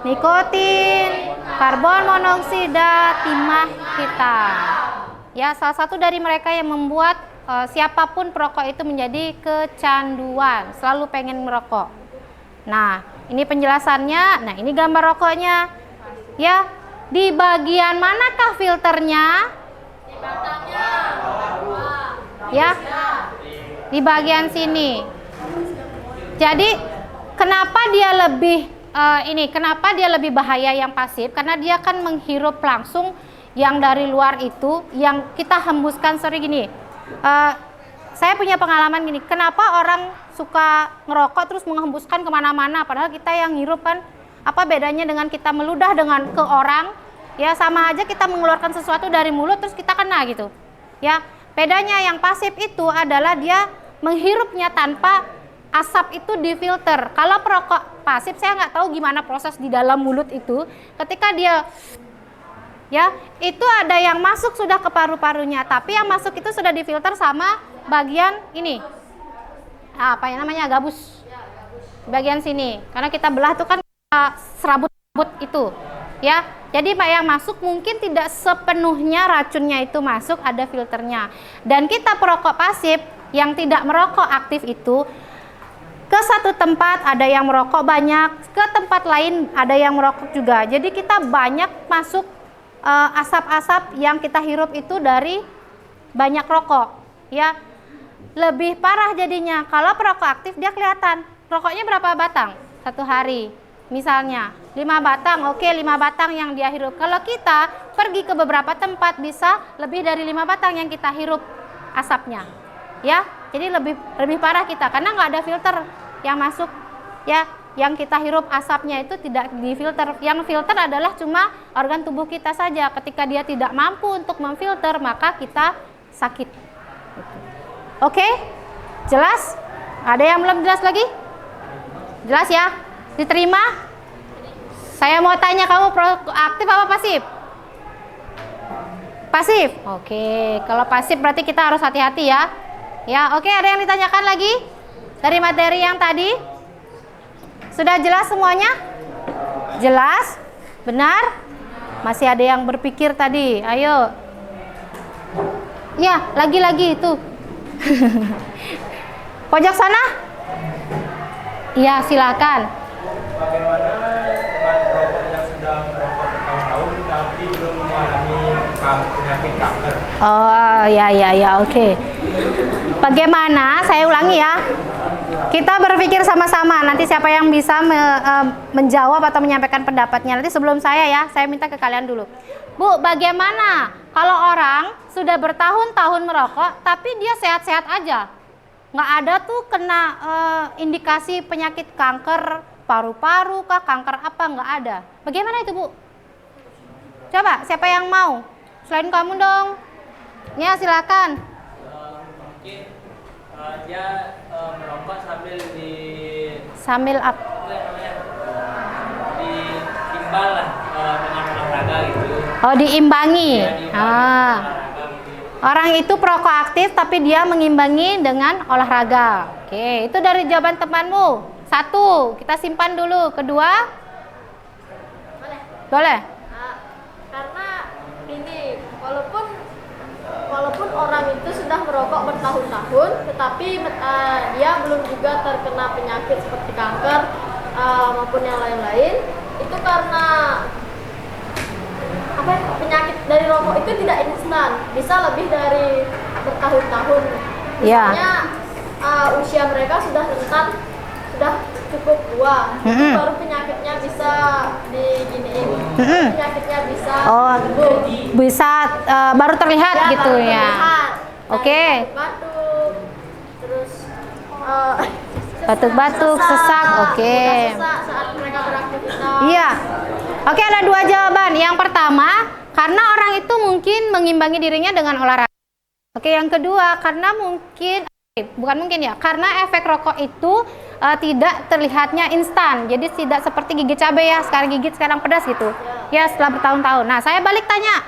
nikotin, karbon monoksida, timah hitam. Ya, salah satu dari mereka yang membuat siapapun perokok itu menjadi kecanduan, selalu pengen merokok. Nah, ini penjelasannya. Nah, ini gambar rokoknya. Ya, di bagian manakah filternya? Ya, di bagian sini. Jadi kenapa dia lebih kenapa dia lebih bahaya yang pasif? Karena dia kan menghirup langsung yang dari luar itu, yang kita hembuskan sering gini. Saya punya pengalaman gini. Kenapa orang suka ngerokok terus menghembuskan kemana-mana? Padahal kita yang hirup kan, apa bedanya dengan kita meludah dengan ke orang? Ya sama aja kita mengeluarkan sesuatu dari mulut terus kita kena gitu. Ya, bedanya yang pasif itu adalah dia menghirupnya tanpa asap itu difilter. Kalau perokok pasif saya nggak tahu gimana proses di dalam mulut itu. Ketika dia ya, itu ada yang masuk sudah ke paru-parunya, tapi yang masuk itu sudah difilter sama bagian ini. Apa yang namanya? Gabus. Bagian sini. Karena kita belah tuh kan serabut-serabut itu. Ya, jadi yang masuk mungkin tidak sepenuhnya racunnya itu masuk, ada filternya. Dan kita perokok pasif yang tidak merokok aktif itu ke satu tempat ada yang merokok banyak, ke tempat lain ada yang merokok juga. Jadi kita banyak masuk asap-asap yang kita hirup itu dari banyak rokok. Ya, lebih parah jadinya. Kalau perokok aktif dia kelihatan. Rokoknya berapa batang satu hari? Misalnya 5 batang, oke 5 batang yang dia hirup. Kalau kita pergi ke beberapa tempat bisa lebih dari 5 batang yang kita hirup asapnya. Ya, jadi lebih parah kita karena nggak ada filter yang masuk. Ya, yang kita hirup asapnya itu tidak difilter. Yang filter adalah cuma organ tubuh kita saja. Ketika dia tidak mampu untuk memfilter, maka kita sakit. Oke? Jelas? Ada yang belum jelas lagi? Jelas ya? Diterima? Saya mau tanya, kamu aktif apa pasif? Pasif? Oke, kalau pasif berarti kita harus hati-hati ya. Ya, oke, ada yang ditanyakan lagi? Dari materi yang tadi? Sudah jelas semuanya? Jelas? Benar? Masih ada yang berpikir tadi? Ayo. Ya, lagi-lagi itu. Pojok sana? Iya, silakan. Bagaimana teman perokok yang sudah merokok bertahun-tahun tapi belum mengalami penyakit kanker? Oh, ya, oke. Bagaimana? Saya ulangi ya. Kita berpikir sama-sama. Nanti siapa yang bisa menjawab atau menyampaikan pendapatnya. Nanti sebelum saya minta ke kalian dulu. Bu, bagaimana kalau orang sudah bertahun-tahun merokok tapi dia sehat-sehat aja? Nggak ada tuh kena indikasi penyakit kanker paru-paru kah, kanker apa, nggak ada. Bagaimana itu, Bu? Coba, siapa yang mau? Selain kamu dong. Ya, silakan. Mungkin dia merokok sambil diimbang lah dengan olahraga gitu. Oh, diimbangi. Ya, olahraga gitu. Orang itu perokok aktif tapi dia mengimbangi dengan olahraga. Oke, itu dari jawaban temanmu. 1, kita simpan dulu. Kedua? Boleh? Karena ini, walaupun orang itu sudah merokok bertahun-tahun, tetapi dia belum juga terkena penyakit seperti kanker maupun yang lain-lain, itu karena penyakit dari rokok itu tidak instan, bisa lebih dari bertahun-tahun. Misalnya usia mereka sudah rentan, sudah cukup tua, baru penyakitnya bisa diginiin, penyakitnya bisa bisa baru terlihat ya, gitu baru ya. Oke. Batuk, terus Batuk-batuk, sesak, oke. sesak saat mereka beraktivitas. Iya. Oke, ada dua jawaban. Yang pertama, karena orang itu mungkin mengimbangi dirinya dengan olahraga. Oke, yang kedua, karena karena efek rokok itu tidak terlihatnya instan. Jadi tidak seperti gigit cabai ya, sekarang gigit sekarang pedas gitu. Ya, setelah bertahun-tahun. Nah, saya balik tanya.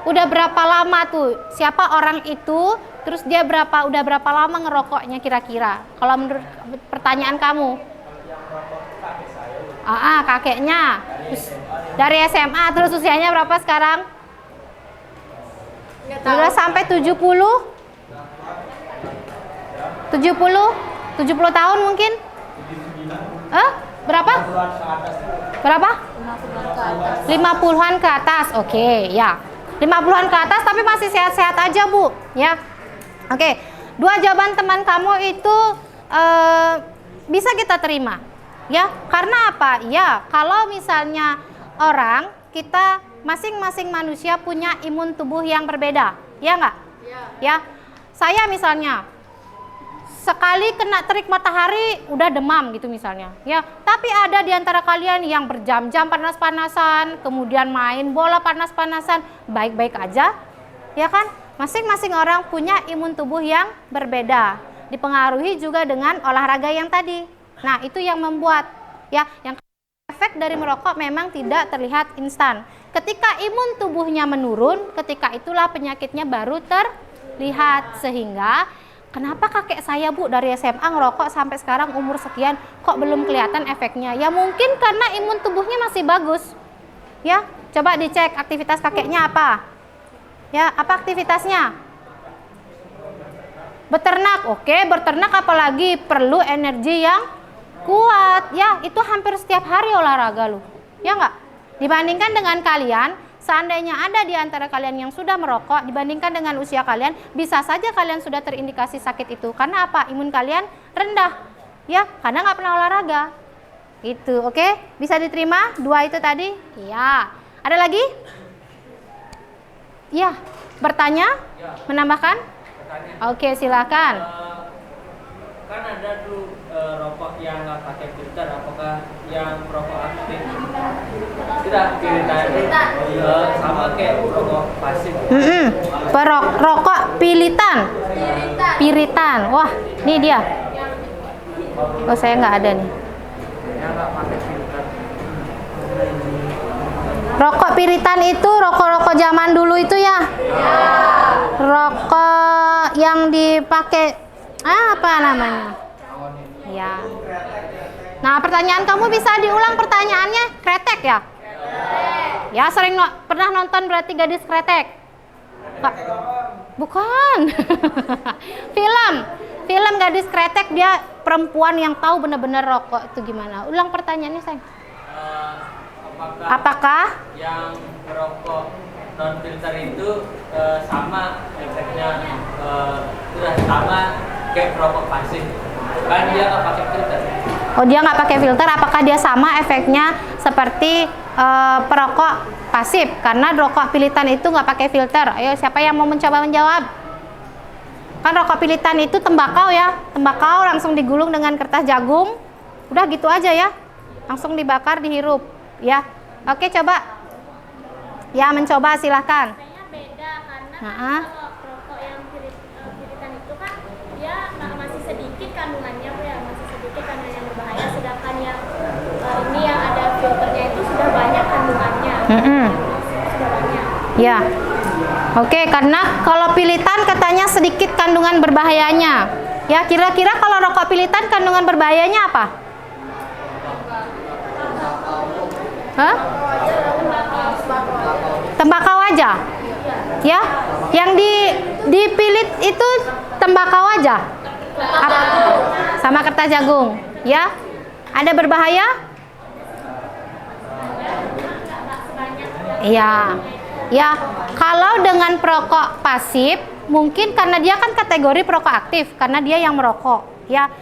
Udah berapa lama tuh? Siapa orang itu? Terus dia udah berapa lama ngerokoknya kira-kira? Kalau menurut pertanyaan kamu? Kakeknya. Terus, dari SMA, terus usianya berapa sekarang? Udah sampai 70 tahun mungkin? Berapa? 50-an ke atas. Oke, ya. 50-an ke atas tapi masih sehat-sehat aja, Bu. Ya. Oke. Dua jawaban teman kamu itu bisa kita terima. Ya, karena apa? Ya, kalau misalnya kita masing-masing manusia punya imun tubuh yang berbeda. Ya enggak? Ya. Saya misalnya sekali kena terik matahari udah demam gitu misalnya, ya. Tapi ada di antara kalian yang berjam-jam panas-panasan, kemudian main bola panas-panasan, baik-baik aja, ya kan? Masing-masing orang punya imun tubuh yang berbeda, dipengaruhi juga dengan olahraga yang tadi. Nah, itu yang membuat, ya, yang efek dari merokok memang tidak terlihat instan. Ketika imun tubuhnya menurun, ketika itulah penyakitnya baru terlihat. Sehingga kenapa kakek saya, Bu, dari SMA ngerokok sampai sekarang umur sekian kok belum kelihatan efeknya? Ya mungkin karena imun tubuhnya masih bagus. Ya, coba dicek aktivitas kakeknya apa? Ya, apa aktivitasnya? Beternak. Oke, beternak apalagi perlu energi yang kuat. Ya, itu hampir setiap hari olahraga loh. Ya enggak? Dibandingkan dengan kalian, seandainya ada di antara kalian yang sudah merokok, dibandingkan dengan usia kalian, bisa saja kalian sudah terindikasi sakit itu. Karena apa? Imun kalian rendah. Ya, karena nggak pernah olahraga. Gitu, oke? Bisa diterima? Dua itu tadi? Ya. Ada lagi? Ya. Bertanya? Menambahkan? Oke, silakan. Kan ada tuh rokok yang nggak pakai filter, apakah yang rokok aktif? Tidak, pilihan sama kayak rokok pasif. Rokok pilitan. Wah, ini dia. Oh, saya nggak ada nih. Yang nggak pakai filter. Rokok piritan itu rokok-rokok zaman dulu itu ya? Rokok yang dipakai apa namanya? Ya. Nah, pertanyaan kamu bisa diulang pertanyaannya, kretek ya? Ya, sering pernah nonton berarti Gadis Kretek? Bukan. Film Gadis Kretek, dia perempuan yang tahu benar-benar rokok itu gimana. Ulang pertanyaannya, sayang. Apakah yang merokok non filter itu sama efeknya sudah sama kayak rokok pasif? Kan dia nggak pakai filter. Oh, dia nggak pakai filter, apakah dia sama efeknya seperti perokok pasif? Karena rokok pilitan itu nggak pakai filter. Ayo, siapa yang mau mencoba menjawab? Kan rokok pilitan itu tembakau ya, tembakau langsung digulung dengan kertas jagung, udah gitu aja ya, langsung dibakar, dihirup, ya. Oke, coba. Ya, mencoba silahkan. Kayaknya beda karena kalau rokok yang pilitan itu kan dia masih sedikit kandungannya, Bu, ya, masih sedikit kandungan yang berbahaya, sedangkan yang ini yang ada filternya itu sudah banyak kandungannya. Sudah banyak. Ya. Oke, karena kalau pilitan katanya sedikit kandungan berbahayanya. Ya, kira-kira kalau rokok pilitan kandungan berbahayanya apa? Hah? Tembakau aja? Ya? Yang dipilit itu tembakau aja? Sama kertas jagung, ya? Ada berbahaya? Iya. Ya, kalau dengan perokok pasif, mungkin karena dia kan kategori perokok aktif, karena dia yang merokok, ya,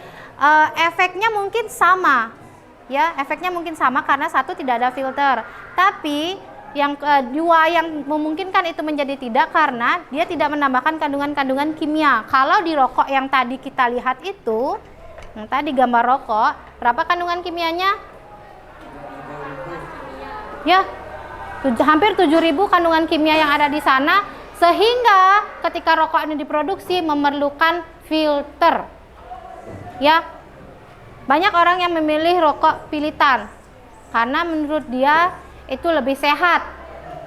efeknya mungkin sama, ya, efeknya mungkin sama karena satu tidak ada filter. Tapi yang kedua yang memungkinkan itu menjadi tidak karena dia tidak menambahkan kandungan-kandungan kimia. Kalau di rokok yang tadi kita lihat itu, yang tadi gambar rokok, berapa kandungan kimianya? Ya, hampir 7.000 kandungan kimia yang ada di sana, sehingga ketika rokok ini diproduksi memerlukan filter. Ya, banyak orang yang memilih rokok pilitan karena menurut dia itu lebih sehat,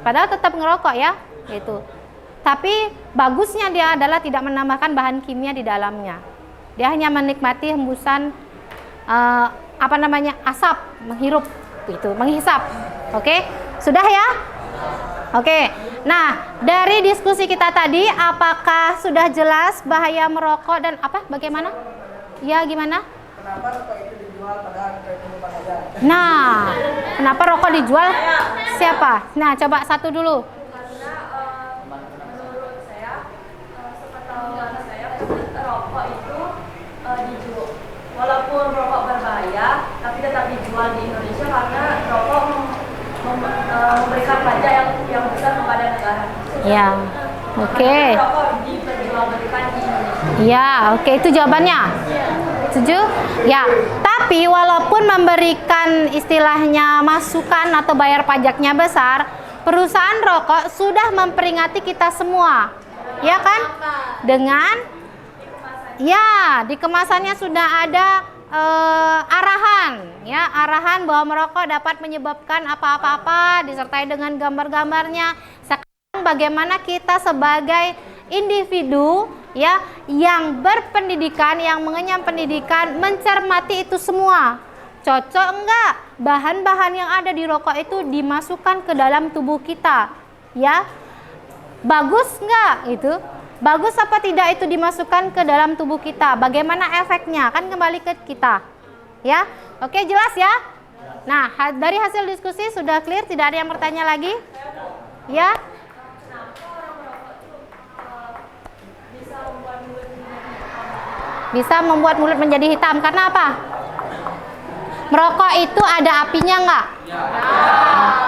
padahal tetap ngerokok ya, gitu. Tapi bagusnya dia adalah tidak menambahkan bahan kimia di dalamnya. Dia hanya menikmati hembusan asap, menghirup itu, menghisap. Oke, sudah ya? Oke. Nah, dari diskusi kita tadi, apakah sudah jelas bahaya merokok dan bagaimana? Ya, gimana? Kenapa rokok itu dijual pada harga yang berbahaya? Nah, kenapa rokok dijual? Siapa? Nah, coba satu dulu. Karena menurut saya, sepengetahuan saya, rokok itu dijual. Walaupun rokok berbahaya, tapi tetap dijual di Indonesia karena rokok memberikan pajak yang besar kepada negara. Ya, oke. Rokok diperjualbelikan di Indonesia. Ya, oke, itu jawabannya. Setuju? Ya, tapi walaupun memberikan istilahnya masukan atau bayar pajaknya besar, perusahaan rokok sudah memperingati kita semua. Ya kan? Dengan di kemasannya sudah ada arahan bahwa merokok dapat menyebabkan apa-apa disertai dengan gambar-gambarnya. Sekarang bagaimana kita sebagai individu yang berpendidikan, yang mengenyam pendidikan, mencermati itu semua. Cocok enggak bahan-bahan yang ada di rokok itu dimasukkan ke dalam tubuh kita? Ya, bagus enggak itu? Bagus apa tidak itu dimasukkan ke dalam tubuh kita? Bagaimana efeknya? Kan kembali ke kita. Ya, oke, jelas ya? Nah, dari hasil diskusi sudah clear, tidak ada yang bertanya lagi? Ya? Bisa membuat mulut menjadi hitam. Karena apa? Merokok itu ada apinya enggak?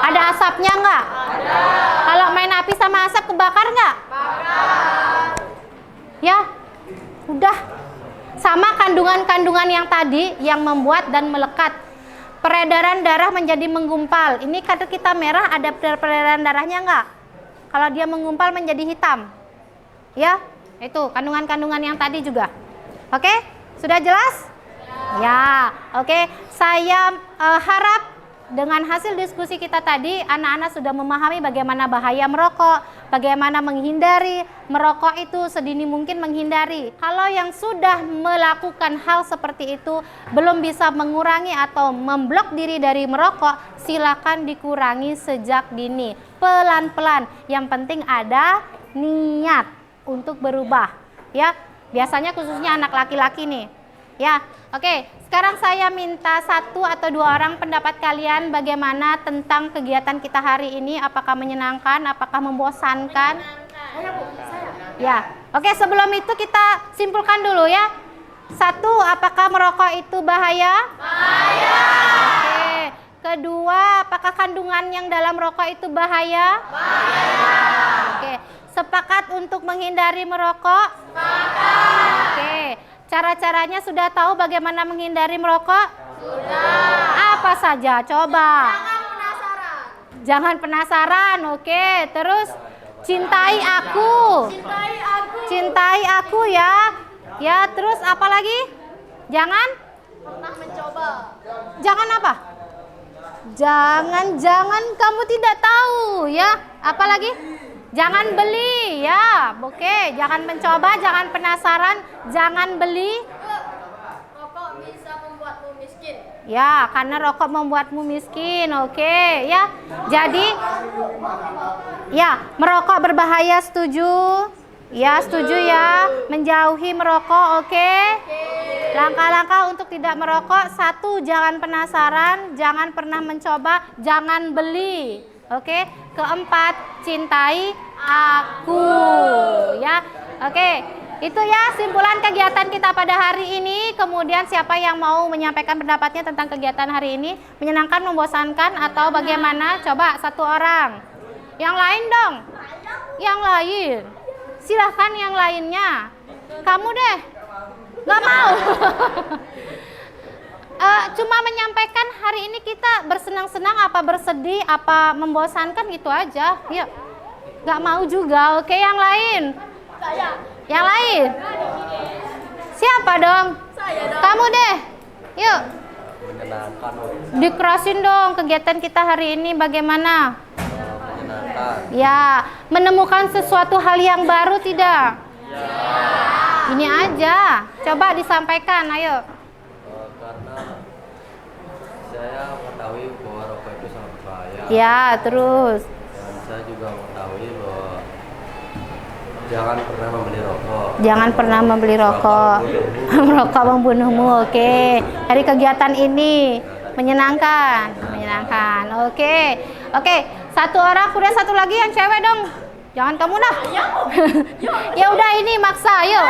Ada asapnya enggak? Kalau main api sama asap kebakar enggak? Ya, udah. Sama kandungan-kandungan yang tadi yang membuat dan melekat. Peredaran darah menjadi menggumpal. Ini kadar kita merah, ada peredaran darahnya enggak? Kalau dia menggumpal menjadi hitam. Ya, itu kandungan-kandungan yang tadi juga. Oke, sudah jelas? Ya, oke. Saya harap dengan hasil diskusi kita tadi, anak-anak sudah memahami bagaimana bahaya merokok, bagaimana menghindari merokok itu sedini mungkin menghindari. Kalau yang sudah melakukan hal seperti itu belum bisa mengurangi atau memblok diri dari merokok, silakan dikurangi sejak dini, pelan-pelan. Yang penting ada niat untuk berubah, ya. Biasanya khususnya anak laki-laki nih. Ya, oke. Sekarang saya minta 1 atau 2 orang pendapat kalian bagaimana tentang kegiatan kita hari ini. Apakah menyenangkan? Apakah membosankan? Ya, oke. Sebelum itu kita simpulkan dulu ya. 1, apakah merokok itu bahaya? Bahaya. Oke. Kedua, apakah kandungan yang dalam rokok itu bahaya? Bahaya. Oke. Sepakat untuk menghindari merokok? Sepakat. Oke. Cara-caranya sudah tahu bagaimana menghindari merokok? Sudah. Apa saja? Coba. Jangan penasaran. Jangan penasaran. Oke. Terus cintai aku. Cintai aku. Cintai aku ya. Ya, terus apa lagi? Jangan Pernah mencoba. Jangan apa? Jangan kamu tidak tahu ya. Apa lagi? Jangan beli ya. Oke, jangan mencoba, jangan penasaran, jangan beli. Rokok bisa membuatmu miskin. Ya, karena rokok membuatmu miskin. Oke, ya. Jadi ya, merokok berbahaya, setuju? Ya, setuju ya. Menjauhi merokok, oke? Langkah-langkah untuk tidak merokok: 1, jangan penasaran, jangan pernah mencoba, jangan beli. Oke, keempat, cintai aku, ya. Oke, itu ya simpulan kegiatan kita pada hari ini. Kemudian siapa yang mau menyampaikan pendapatnya tentang kegiatan hari ini? Menyenangkan, membosankan, atau bagaimana? Coba 1 orang. Yang lain dong. Yang lain. Silahkan yang lainnya. Kamu deh. Nggak mau. cuma menyampaikan hari ini kita bersenang-senang, apa bersedih, apa membosankan gitu aja. Yuk, nggak mau juga. Oke, yang lain? Yang lain? Siapa dong? Kamu deh. Yuk. Menyenangkan. Dikerasin dong kegiatan kita hari ini bagaimana? Menyenangkan. Ya, menemukan sesuatu hal yang baru tidak? Ya. Ini aja. Coba disampaikan, ayo. Karena saya mengetahui bahwa rokok itu sangat berbahaya. Ya, terus. Dan saya juga mengetahui bahwa jangan pernah membeli rokok. Jangan pernah membeli rokok. Rokok membunuhmu. Oke. Dari kegiatan ini menyenangkan, menyenangkan. Oke. Oke, satu orang, udah satu lagi yang cewek dong. Jangan kamu dah. Ya udah ini maksa, yuk.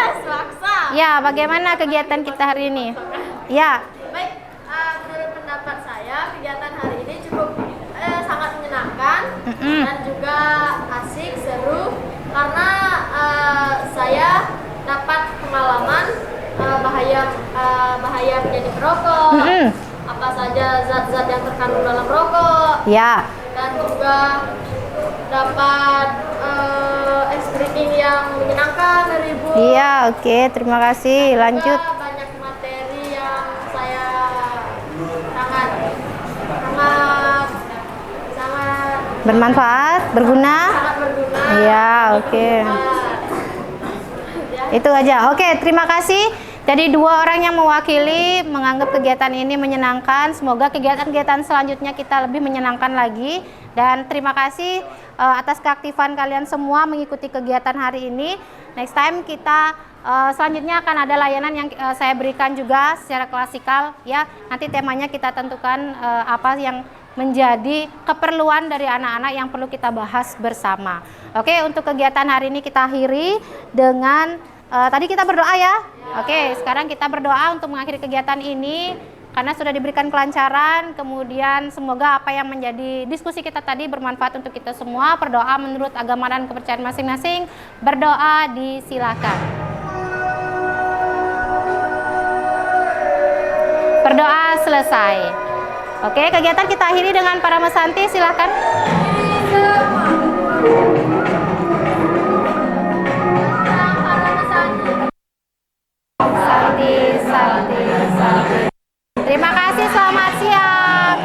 Ya, bagaimana kegiatan kita hari ini? Ya. Baik, menurut pendapat saya kegiatan hari ini cukup sangat menyenangkan dan juga asik, seru karena saya dapat pengalaman bahaya menjadi perokok, apa saja zat-zat yang terkandung dalam rokok, Ya. dan juga dapat experience yang menyenangkan dari Ibu. Iya, oke. Terima kasih. Lanjut. Juga banyak materi yang saya sangat Bermanfaat, berguna. berguna. Iya, oke. Itu aja. Oke, terima kasih. Jadi dua orang yang mewakili menganggap kegiatan ini menyenangkan. Semoga kegiatan-kegiatan selanjutnya kita lebih menyenangkan lagi. Dan terima kasih atas keaktifan kalian semua mengikuti kegiatan hari ini. Next time kita selanjutnya akan ada layanan yang saya berikan juga secara klasikal ya. Nanti temanya kita tentukan apa yang menjadi keperluan dari anak-anak yang perlu kita bahas bersama. Oke, untuk kegiatan hari ini kita akhiri dengan tadi kita berdoa ya. Oke, sekarang kita berdoa untuk mengakhiri kegiatan ini karena sudah diberikan kelancaran. Kemudian semoga apa yang menjadi diskusi kita tadi bermanfaat untuk kita semua. Berdoa menurut agama dan kepercayaan masing-masing. Berdoa disilakan. Berdoa selesai. Oke, kegiatan kita akhiri dengan para mesanti, silakan. Santi, santi, santi. Terima kasih, selamat siang.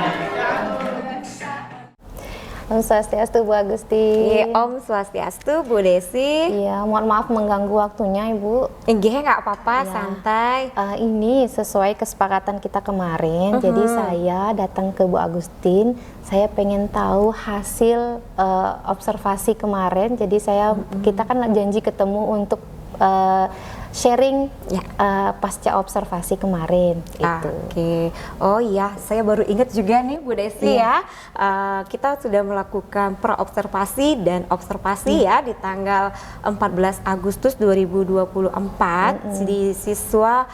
Om Swastiastu Bu Agusti. Om Swastiastu Bu Desi. Iya, mohon maaf mengganggu waktunya Ibu. Enggak, nggak apa-apa, Ya. santai. Ini sesuai kesepakatan kita kemarin. Jadi saya datang ke Bu Agustin. Saya pengen tahu hasil observasi kemarin. Jadi kita kan janji ketemu untuk sharing pasca observasi kemarin. Itu. Oke. Oh iya, saya baru ingat juga nih Bu Desi ya. Kita sudah melakukan pra-observasi dan observasi ya di tanggal 14 Agustus 2024 di siswa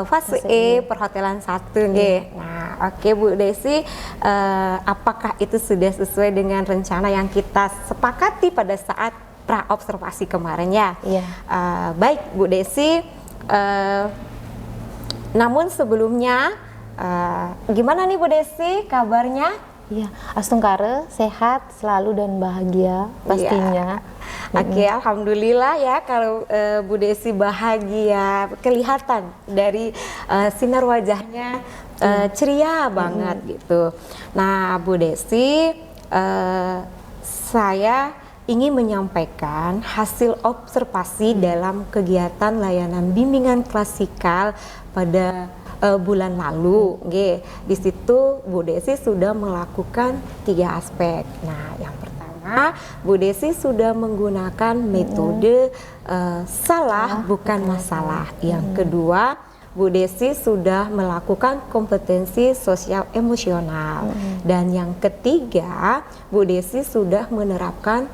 fase E perhotelan 1 nggih. Nah, oke Bu Desi, apakah itu sudah sesuai dengan rencana yang kita sepakati pada saat pra-observasi kemarin ya? Iya. Baik Bu Desi, namun sebelumnya gimana nih Bu Desi kabarnya? Iya, Astungkare sehat selalu dan bahagia pastinya. Oke, alhamdulillah ya kalau Bu Desi bahagia, kelihatan dari sinar wajahnya ceria banget gitu. Nah Bu Desi, saya ingin menyampaikan hasil observasi dalam kegiatan layanan bimbingan klasikal pada bulan lalu. Di situ Bu Desi sudah melakukan 3 aspek. Nah, yang pertama Bu Desi sudah menggunakan metode salah bukan masalah. Yang kedua, Bu Desi sudah melakukan kompetensi sosial emosional. Dan yang ketiga, Bu Desi sudah menerapkan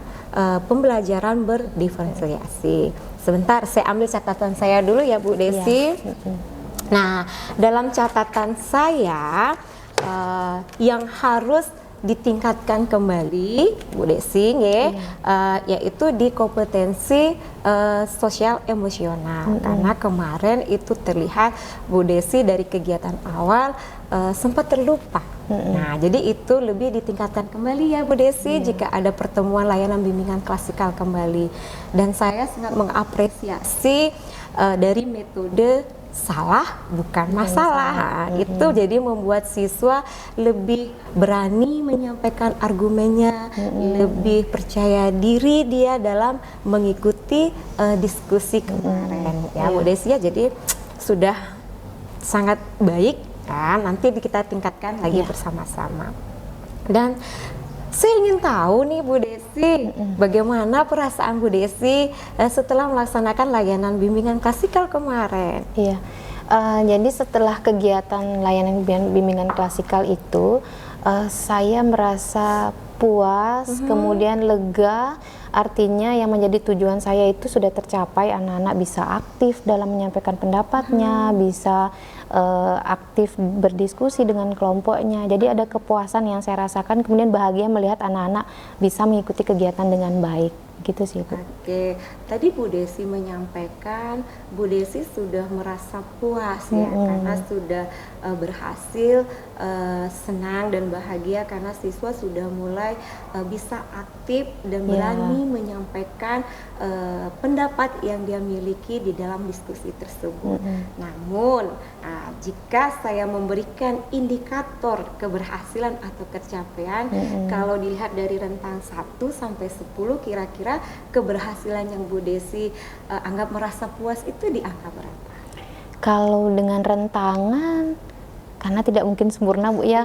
pembelajaran berdiferensiasi. Sebentar, saya ambil catatan saya dulu ya Bu Desi. Nah, dalam catatan saya yang harus ditingkatkan kembali Bu Desi nggih, yaitu di kompetensi sosial emosional. Karena kemarin itu terlihat Bu Desi dari kegiatan awal sempat terlupa. Nah, jadi itu lebih ditingkatkan kembali ya Bu Desi jika ada pertemuan layanan bimbingan klasikal kembali. Dan saya sangat mengapresiasi dari metode salah bukan masalah. Itu jadi membuat siswa lebih berani menyampaikan argumennya, lebih percaya diri dia dalam mengikuti diskusi kemarin. Ya Bu Desi ya, jadi sudah sangat baik kan, nanti kita tingkatkan lagi bersama-sama. Dan saya ingin tahu nih Bu Desi, bagaimana perasaan Bu Desi setelah melaksanakan layanan bimbingan klasikal kemarin? Iya, jadi setelah kegiatan layanan bimbingan klasikal itu, saya merasa puas, kemudian lega. Artinya yang menjadi tujuan saya itu sudah tercapai, anak-anak bisa aktif dalam menyampaikan pendapatnya, bisa aktif berdiskusi dengan kelompoknya. Jadi ada kepuasan yang saya rasakan, kemudian bahagia melihat anak-anak bisa mengikuti kegiatan dengan baik. Gitu sih Bu. Oke, tadi Bu Desi menyampaikan Bu Desi sudah merasa puas ya, karena sudah berhasil, senang dan bahagia karena siswa sudah mulai bisa aktif dan berani menyampaikan pendapat yang dia miliki di dalam diskusi tersebut. Namun jika saya memberikan indikator keberhasilan atau capaian, kalau dilihat dari rentang 1 sampai 10 kira-kira keberhasilan yang Bu Desi anggap merasa puas itu di angka berapa? Kalau dengan rentangan, karena tidak mungkin sempurna Bu ya,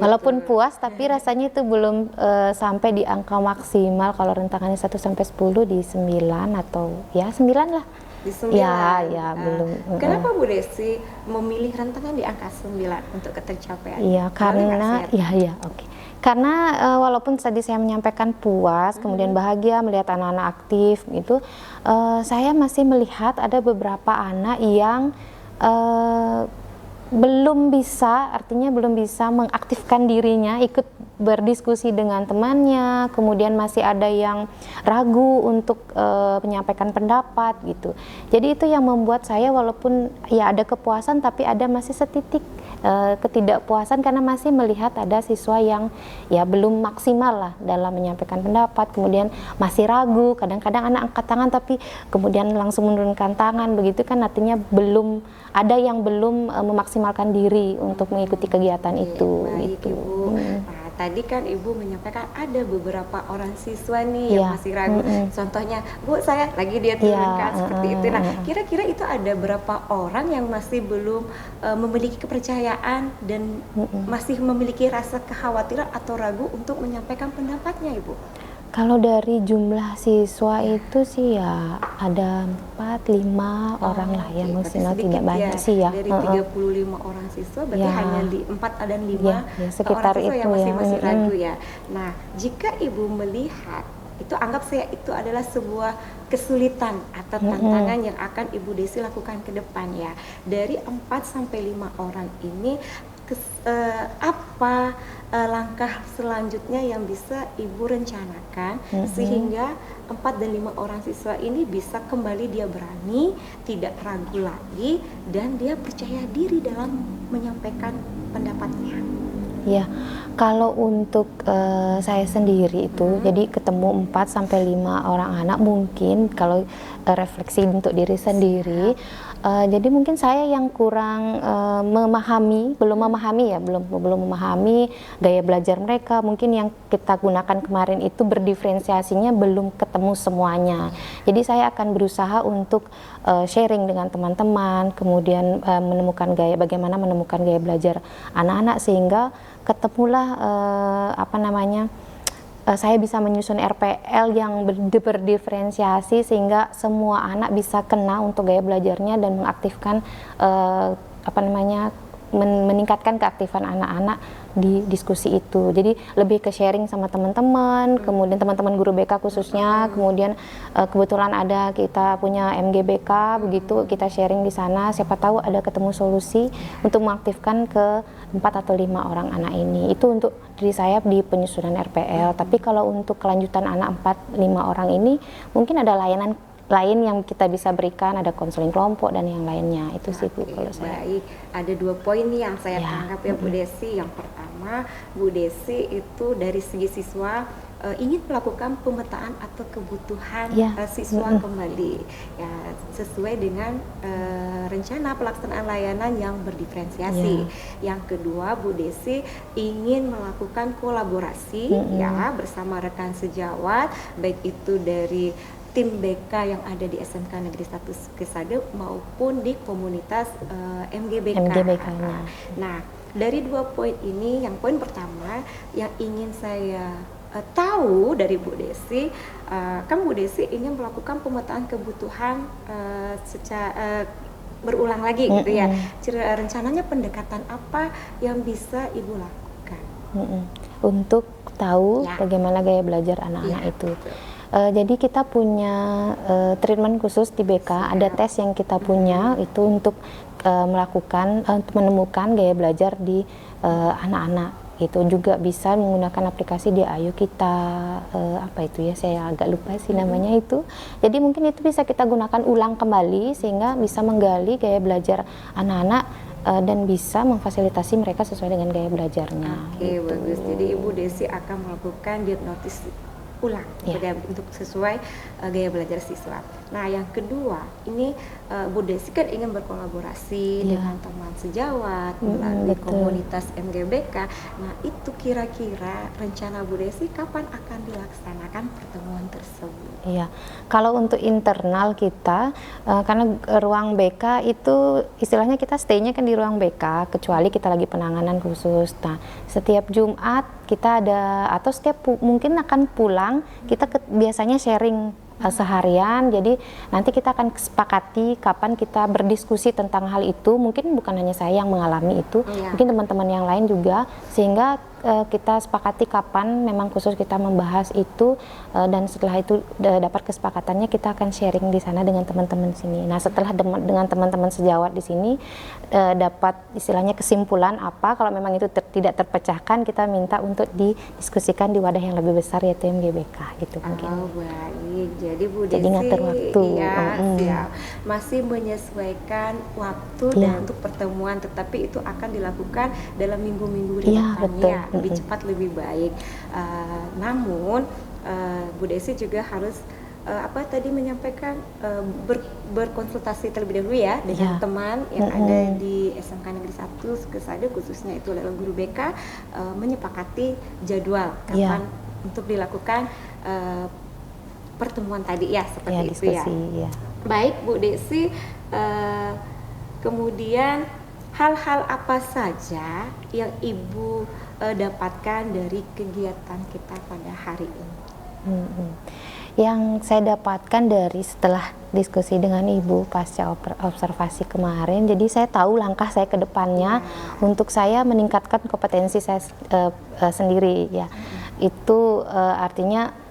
walaupun puas tapi rasanya itu belum sampai di angka maksimal. Kalau rentangannya 1 sampai 10 di 9 atau ya 9 lah. Di 9? Ya, belum. Kenapa Bu Desi memilih rentangan di angka 9 untuk ketercapaian? Iya, karena karena walaupun tadi saya menyampaikan puas, kemudian bahagia melihat anak-anak aktif gitu, saya masih melihat ada beberapa anak yang belum bisa, artinya belum bisa mengaktifkan dirinya ikut berdiskusi dengan temannya, kemudian masih ada yang ragu untuk menyampaikan pendapat gitu. Jadi itu yang membuat saya walaupun ya ada kepuasan tapi ada masih setitik ketidakpuasan karena masih melihat ada siswa yang ya belum maksimal lah dalam menyampaikan pendapat, kemudian masih ragu, kadang-kadang anak angkat tangan tapi kemudian langsung menurunkan tangan, begitu kan artinya belum ada yang belum memaksimalkan diri untuk mengikuti kegiatan itu. Baik, gitu. Ibu. Nah, tadi kan Ibu menyampaikan ada beberapa orang siswa nih yang masih ragu. Contohnya, Bu, saya lagi dia turunkan seperti itu. Nah, kira-kira itu ada berapa orang yang masih belum memiliki kepercayaan dan masih memiliki rasa kekhawatiran atau ragu untuk menyampaikan pendapatnya, Ibu? Kalau dari jumlah siswa itu sih ya ada 4-5 orang lah ya, maksimal tidak banyak sih ya. Dari 35 orang siswa berarti hanya 4 dan 5 sekitar orang siswa itu yang masih ragu ya. Nah, jika Ibu melihat itu, anggap saya itu adalah sebuah kesulitan atau tantangan yang akan Ibu Desi lakukan ke depan ya. Dari 4 sampai 5 orang ini apa langkah selanjutnya yang bisa Ibu rencanakan sehingga 4 dan 5 orang siswa ini bisa kembali dia berani, tidak ragu lagi, dan dia percaya diri dalam menyampaikan pendapatnya? Ya, kalau untuk saya sendiri itu, jadi ketemu 4 sampai 5 orang anak, mungkin kalau refleksi untuk diri sendiri, jadi mungkin saya yang kurang belum memahami gaya belajar mereka. Mungkin yang kita gunakan kemarin itu berdifferensiasinya belum ketemu semuanya. Jadi saya akan berusaha untuk sharing dengan teman-teman, kemudian bagaimana menemukan gaya belajar anak-anak sehingga ketemulah saya bisa menyusun RPL yang berdiferensiasi sehingga semua anak bisa kena untuk gaya belajarnya dan mengaktifkan meningkatkan keaktifan anak-anak di diskusi itu. Jadi lebih ke sharing sama teman-teman, kemudian teman-teman guru BK khususnya, kemudian kebetulan ada kita punya MGBK, begitu kita sharing di sana, siapa tahu ada ketemu solusi untuk mengaktifkan ke 4 atau 5 orang anak ini. Itu untuk diri saya di penyusunan RPL. Tapi kalau untuk kelanjutan anak 4-5 orang ini mungkin ada layanan lain yang kita bisa berikan, ada konseling kelompok dan yang lainnya. Itu sih Bu kalau saya. Baik, ada 2 poin nih yang saya tangkap ya Bu Desi. Yang pertama, Bu Desi itu dari segi siswa ingin melakukan pemetaan atau kebutuhan siswa kembali ya, sesuai dengan rencana pelaksanaan layanan yang berdiferensiasi. Yang kedua, Bu Desi ingin melakukan kolaborasi ya bersama rekan sejawat, baik itu dari tim BK yang ada di SMK Negeri 1 Kesade maupun di komunitas MGBK. Nah, dari 2 poin ini, yang poin pertama yang ingin saya tahu dari Bu Desi, kan Bu Desi ingin melakukan pemetaan kebutuhan secara berulang lagi gitu ya. Rencananya pendekatan apa yang bisa Ibu lakukan? Untuk tahu bagaimana gaya belajar anak-anak itu. Jadi kita punya treatment khusus di BK, ada tes yang kita punya itu untuk melakukan, untuk menemukan gaya belajar di anak-anak. Itu juga bisa menggunakan aplikasi di Ayu kita, apa itu ya, saya agak lupa sih namanya itu. Jadi mungkin itu bisa kita gunakan ulang kembali sehingga bisa menggali gaya belajar anak-anak dan bisa memfasilitasi mereka sesuai dengan gaya belajarnya. Oke, bagus. Jadi Ibu Desi akan melakukan diagnosis ulang untuk sesuai gaya belajar siswa. Nah, yang kedua, ini Bu Desi kan ingin berkolaborasi dengan teman sejawat melalui komunitas MGBK. Nah, itu kira-kira rencana Bu Desi kapan akan dilaksanakan pertemuan tersebut? Iya, kalau untuk internal kita, karena ruang BK itu istilahnya kita stay-nya kan di ruang BK, kecuali kita lagi penanganan khusus. Nah, setiap Jumat kita ada, atau setiap mungkin akan pulang, kita biasanya sharing seharian. Jadi nanti kita akan sepakati kapan kita berdiskusi tentang hal itu. Mungkin bukan hanya saya yang mengalami itu, mungkin teman-teman yang lain juga, sehingga kita sepakati kapan memang khusus kita membahas itu, dan setelah itu dapat kesepakatannya kita akan sharing di sana dengan teman-teman sini. Nah, setelah dengan teman-teman sejawat di sini dapat istilahnya kesimpulan apa, kalau memang itu tidak terpecahkan, kita minta untuk didiskusikan di wadah yang lebih besar, yaitu MGBK gitu mungkin. Oh, baik. Jadi Bu Desi ngatur waktu. Siap. Masih menyesuaikan waktu dan untuk pertemuan, tetapi itu akan dilakukan dalam minggu-minggu depannya, lebih cepat lebih baik. Namun Bu Desi juga harus menyampaikan berkonsultasi terlebih dahulu ya dengan teman yang ada di SMK Negeri 1 Kesade, khususnya itu adalah guru BK, menyepakati jadwal kapan untuk dilakukan pertemuan tadi ya, seperti itu diskusi, ya. Baik Bu Desi, kemudian hal-hal apa saja yang Ibu dapatkan dari kegiatan kita pada hari ini? Yang saya dapatkan dari setelah diskusi dengan Ibu pasca observasi kemarin, jadi saya tahu langkah saya ke depannya untuk saya meningkatkan kompetensi saya sendiri ya. Itu artinya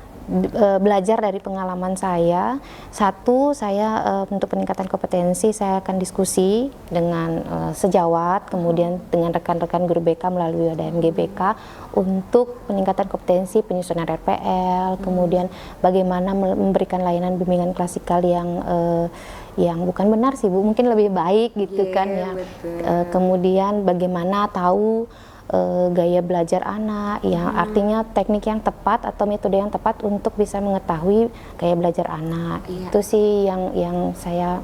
belajar dari pengalaman saya. Satu, saya untuk peningkatan kompetensi saya akan diskusi dengan sejawat, kemudian dengan rekan-rekan guru BK melalui wadah MGBK untuk peningkatan kompetensi penyusunan RPL, kemudian bagaimana memberikan layanan bimbingan klasikal yang bukan benar sih Bu, mungkin lebih baik gitu kan ya. Kemudian bagaimana tahu gaya belajar anak, yang artinya teknik yang tepat atau metode yang tepat untuk bisa mengetahui gaya belajar anak. Itu sih yang saya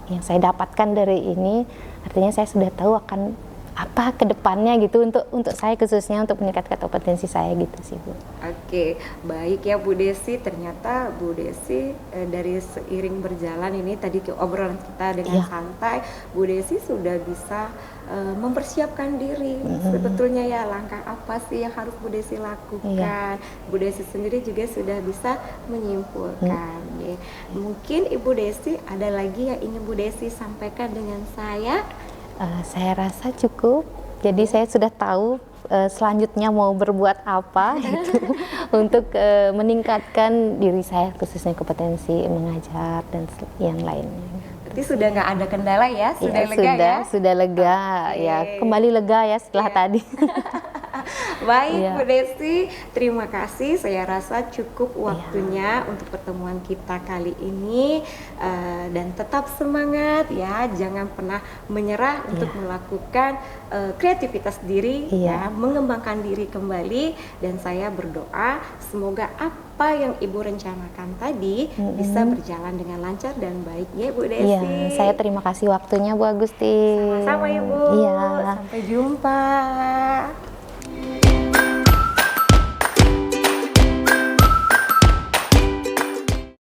yang saya dapatkan dari ini. Artinya saya sudah tahu akan apa ke depannya gitu untuk saya, khususnya untuk meningkatkan kompetensi saya gitu sih Bu. Oke, baik ya Bu Desi. Ternyata Bu Desi dari seiring berjalan ini tadi obrolan kita dengan santai, Bu Desi sudah bisa mempersiapkan diri sebetulnya ya, langkah apa sih yang harus Bu Desi lakukan. Bu Desi sendiri juga sudah bisa menyimpulkan. Ya. Mungkin Ibu Desi ada lagi yang ingin Bu Desi sampaikan dengan saya? Saya rasa cukup. Jadi saya sudah tahu selanjutnya mau berbuat apa gitu untuk meningkatkan diri saya, khususnya kompetensi mengajar dan yang lainnya. Berarti sudah nggak ada kendala ya, sudah Ya, lega ya? sudah lega. Oke. Ya, kembali lega ya setelah tadi. Baik Iya. Bu Desi, terima kasih. Saya rasa cukup waktunya untuk pertemuan kita kali ini. Dan tetap semangat ya, jangan pernah menyerah untuk melakukan kreativitas diri, ya, mengembangkan diri kembali. Dan saya berdoa semoga apa yang Ibu rencanakan tadi bisa berjalan dengan lancar dan baik ya Bu Desi. Iya, saya terima kasih waktunya Bu Agustin. Sama-sama Ibu. Iya. Sampai jumpa.